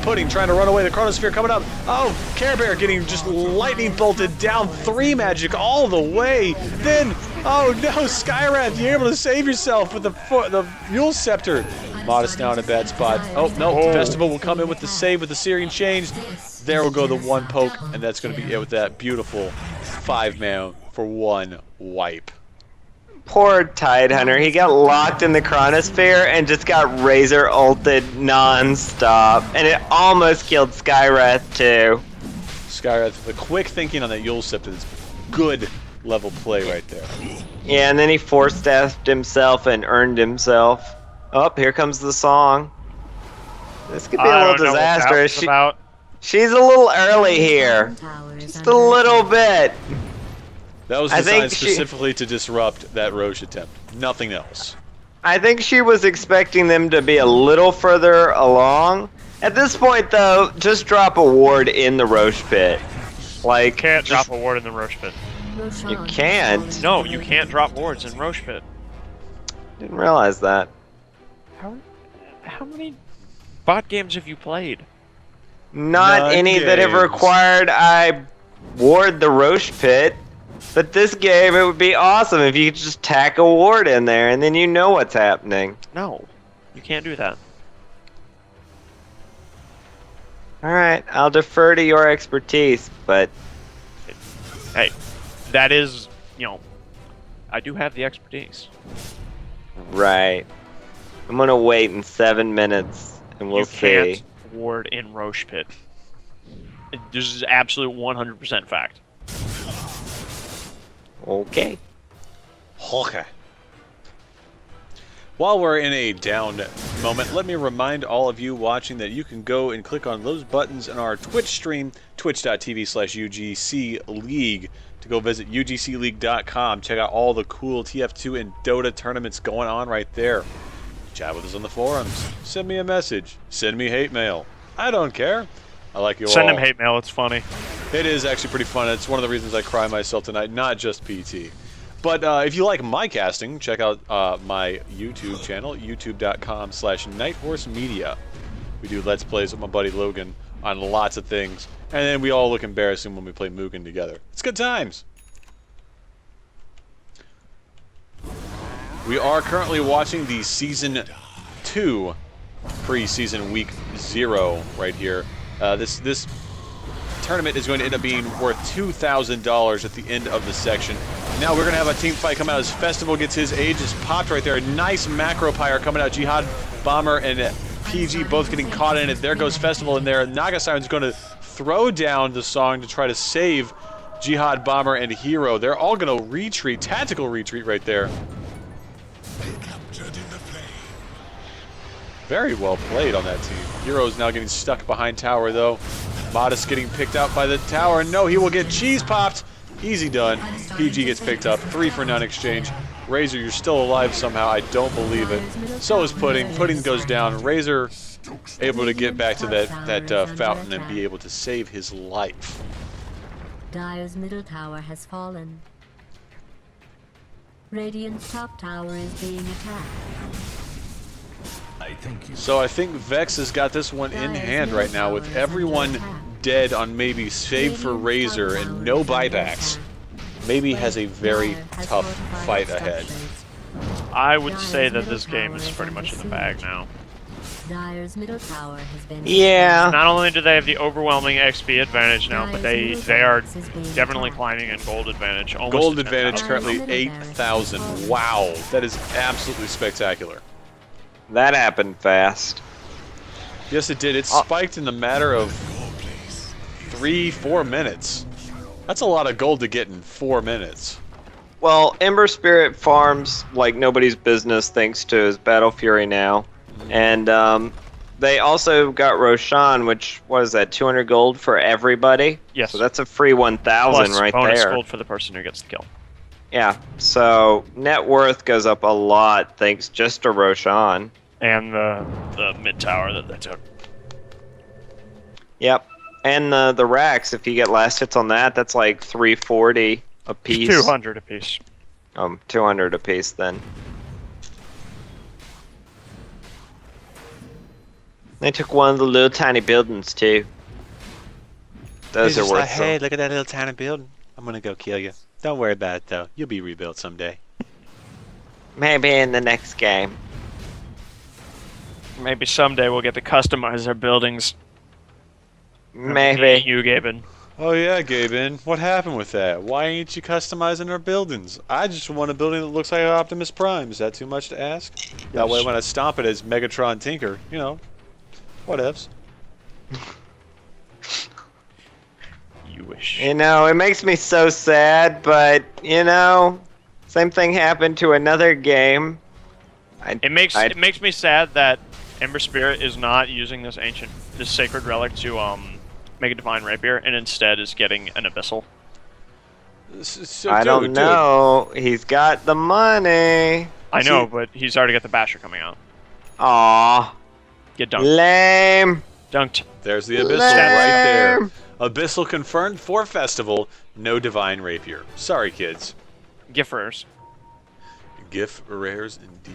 Pudding trying to run away. The Chronosphere coming up. Oh, Care Bear getting just lightning bolted down. 3 magic all the way. Then, oh no, Skywrath, you're able to save yourself with the Mule Scepter. Modest now in a bad spot. Oh no, Festival will come in with the save with the Searing Change. There will go the 1 poke, and that's going to be it with that beautiful 5-man for 1 wipe. Poor Tidehunter, he got locked in the Chronosphere and just got Razor ulted non-stop, and it almost killed Skywrath too. Skywrath, the quick thinking on that Yule Scepter is good level play right there. Yeah, and then he force-staffed himself and earned himself. Oh, here comes the song. This could be a little disastrous. She's a little early here. Just a little bit. That was designed specifically to disrupt that Roche attempt. Nothing else. I think she was expecting them to be a little further along. At this point, though, just drop a ward in the Roche pit. Like, you can't drop a ward in the Roche pit. You can't? No, you can't drop wards in Roche pit. Didn't realize that. How many bot games have you played? Not any that have required I ward the Roche pit. But this game, it would be awesome if you could just tack a ward in there and then you know what's happening. No, you can't do that. Alright, I'll defer to your expertise, but... Hey, that is, I do have the expertise. Right. I'm gonna wait in 7 minutes, and we'll see. You can't ward in Roche pit. This is absolute 100% fact. Okay. Okay. While we're in a down moment, let me remind all of you watching that you can go and click on those buttons in our Twitch stream, twitch.tv/UGC League, to go visit UGCLeague.com. Check out all the cool TF2 and Dota tournaments going on right there. Chat with us on the forums. Send me a message. Send me hate mail. I don't care. I like you all. Send him hate mail. It's funny. It is actually pretty fun. It's one of the reasons I cry myself tonight, not just PT. But if you like my casting, check out my YouTube channel, youtube.com/nighthorsemedia. We do Let's Plays with my buddy Logan on lots of things. And then we all look embarrassing when we play Mugen together. It's good times. We are currently watching the Season 2 Preseason Week 0 right here. This tournament is going to end up being worth $2,000 at the end of the section. Now we're going to have a team fight come out as Festival gets his Aegis popped right there. A nice macro pyre coming out. Jihad, Bomber, and PG both getting caught in it. There goes Festival in there. Naga Siren's going to throw down the song to try to save Jihad Bomber and Hero. They're all going to retreat, tactical retreat right there. Very well played on that team. Hero's now getting stuck behind tower though. Modest getting picked out by the tower. No, he will get cheese popped. Easy done. PG gets picked up. 3 for none exchange. Razor, you're still alive somehow. I don't believe it. So is Pudding. Pudding goes down. Razor able to get back to that fountain and be able to save his life. Dire's middle tower has fallen. Radiant's top tower is being attacked. So I think Vex has got this one in hand right now with everyone dead on maybe save for Razor and no buybacks. Maybe has a very tough fight ahead. I would say that this game is pretty much in the bag now. Dire's middle tower has been Not only do they have the overwhelming XP advantage now, but they are definitely climbing in gold advantage. Gold advantage currently 8,000. Wow, that is absolutely spectacular. That happened fast. Yes, it did. It spiked in the matter of 3-4 minutes. That's a lot of gold to get in 4 minutes. Well, Ember Spirit farms like nobody's business thanks to his Battle Fury now. And they also got Roshan, which, what is that, 200 gold for everybody? Yes. So that's a free 1,000 right bonus there. Gold for the person who gets the kill. Yeah, so net worth goes up a lot thanks just to Roshan. And the mid tower that they took. Yep. And the racks, if you get last hits on that, that's like 340 a piece. 200 a piece. 200 a piece then. They took one of the little tiny buildings too. Those are worth like, hey, look at that little tiny building. I'm gonna go kill you. Don't worry about it though. You'll be rebuilt someday. Maybe in the next game. Maybe someday we'll get to customize our buildings. Maybe. You, Gaben. Oh yeah, Gaben. What happened with that? Why ain't you customizing our buildings? I just want a building that looks like Optimus Prime. Is that too much to ask? That way when I stomp it as Megatron Tinker, you know, whatevs. You wish. You know, it makes me so sad, but, you know, same thing happened to another game. It makes me sad that Ember Spirit is not using this sacred relic to make a divine rapier, and instead is getting an abyssal. So, I don't know. He's got the money. I know, but he's already got the basher coming out. Aww. Get dunked. Lame. Dunked. There's the abyssal right there. Abyssal confirmed for Festival. No divine rapier. Sorry, kids. Gift rares. Gift rares indeed.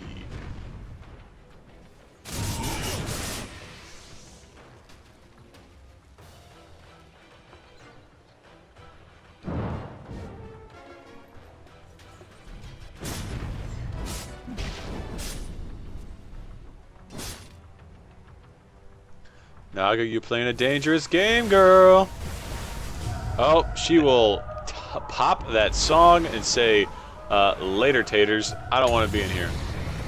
Naga, you playing a dangerous game, girl. Oh, she will pop that song and say, later, taters. I don't want to be in here.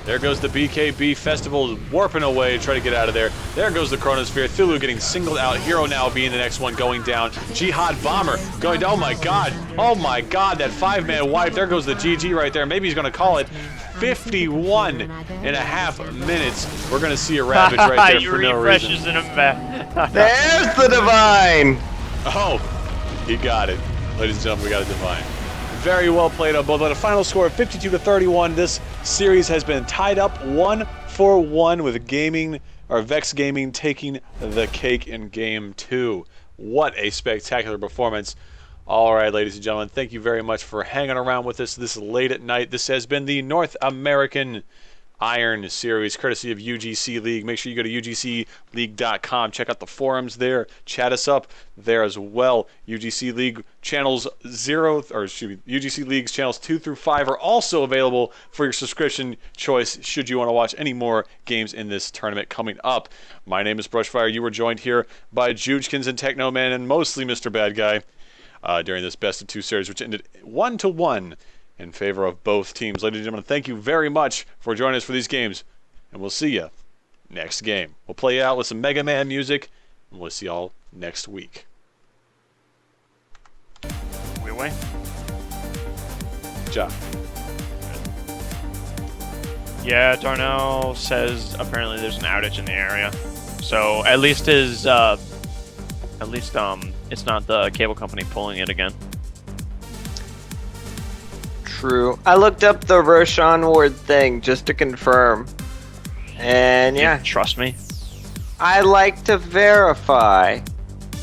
There goes the BKB Festival warping away, trying to get out of there. There goes the Chronosphere. Thulu getting singled out. Hero now being the next one going down. Jihad Bomber going down. Oh my god. Oh my god, that 5-man wipe. There goes the GG right there. Maybe he's going to call it. 51.5 minutes. We're going to see a Ravage right there for no reason. In him back. There's the divine. Oh, he got it. Ladies and gentlemen, we got a divine. Very well played on both. On a final score of 52-31, this series has been tied up 1-1 with Vex Gaming taking the cake in Game 2. What a spectacular performance. All right, ladies and gentlemen, thank you very much for hanging around with us this late at night. This has been the North American Iron Series, courtesy of UGC League. Make sure you go to UGCLeague.com. Check out the forums there. Chat us up there as well. UGC League channels UGC League's channels 2 through 5 are also available for your subscription choice should you want to watch any more games in this tournament coming up. My name is Brushfire. You were joined here by Joojkins and Technoman and mostly Mr. Bad Guy during this best of 2 series, which ended 1-1 in favor of both teams. Ladies and gentlemen, thank you very much for joining us for these games, and we'll see you next game. We'll play out with some Mega Man music, and we'll see y'all next week. We away? Ja. Yeah, Darnell says apparently there's an outage in the area. So at least it's not the cable company pulling it again. True. I looked up the Roshan Ward thing just to confirm. And yeah. Trust me? I like to verify.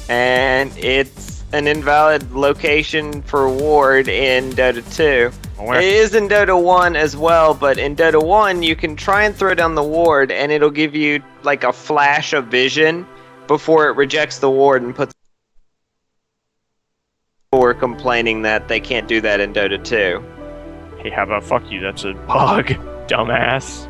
And it's an invalid location for Ward in Dota 2. Where? It is in Dota 1 as well, but in Dota 1 you can try and throw down the ward and it'll give you like a flash of vision before it rejects the ward and puts. We're complaining that they can't do that in Dota 2. Hey, how about fuck you? That's a bug, dumbass.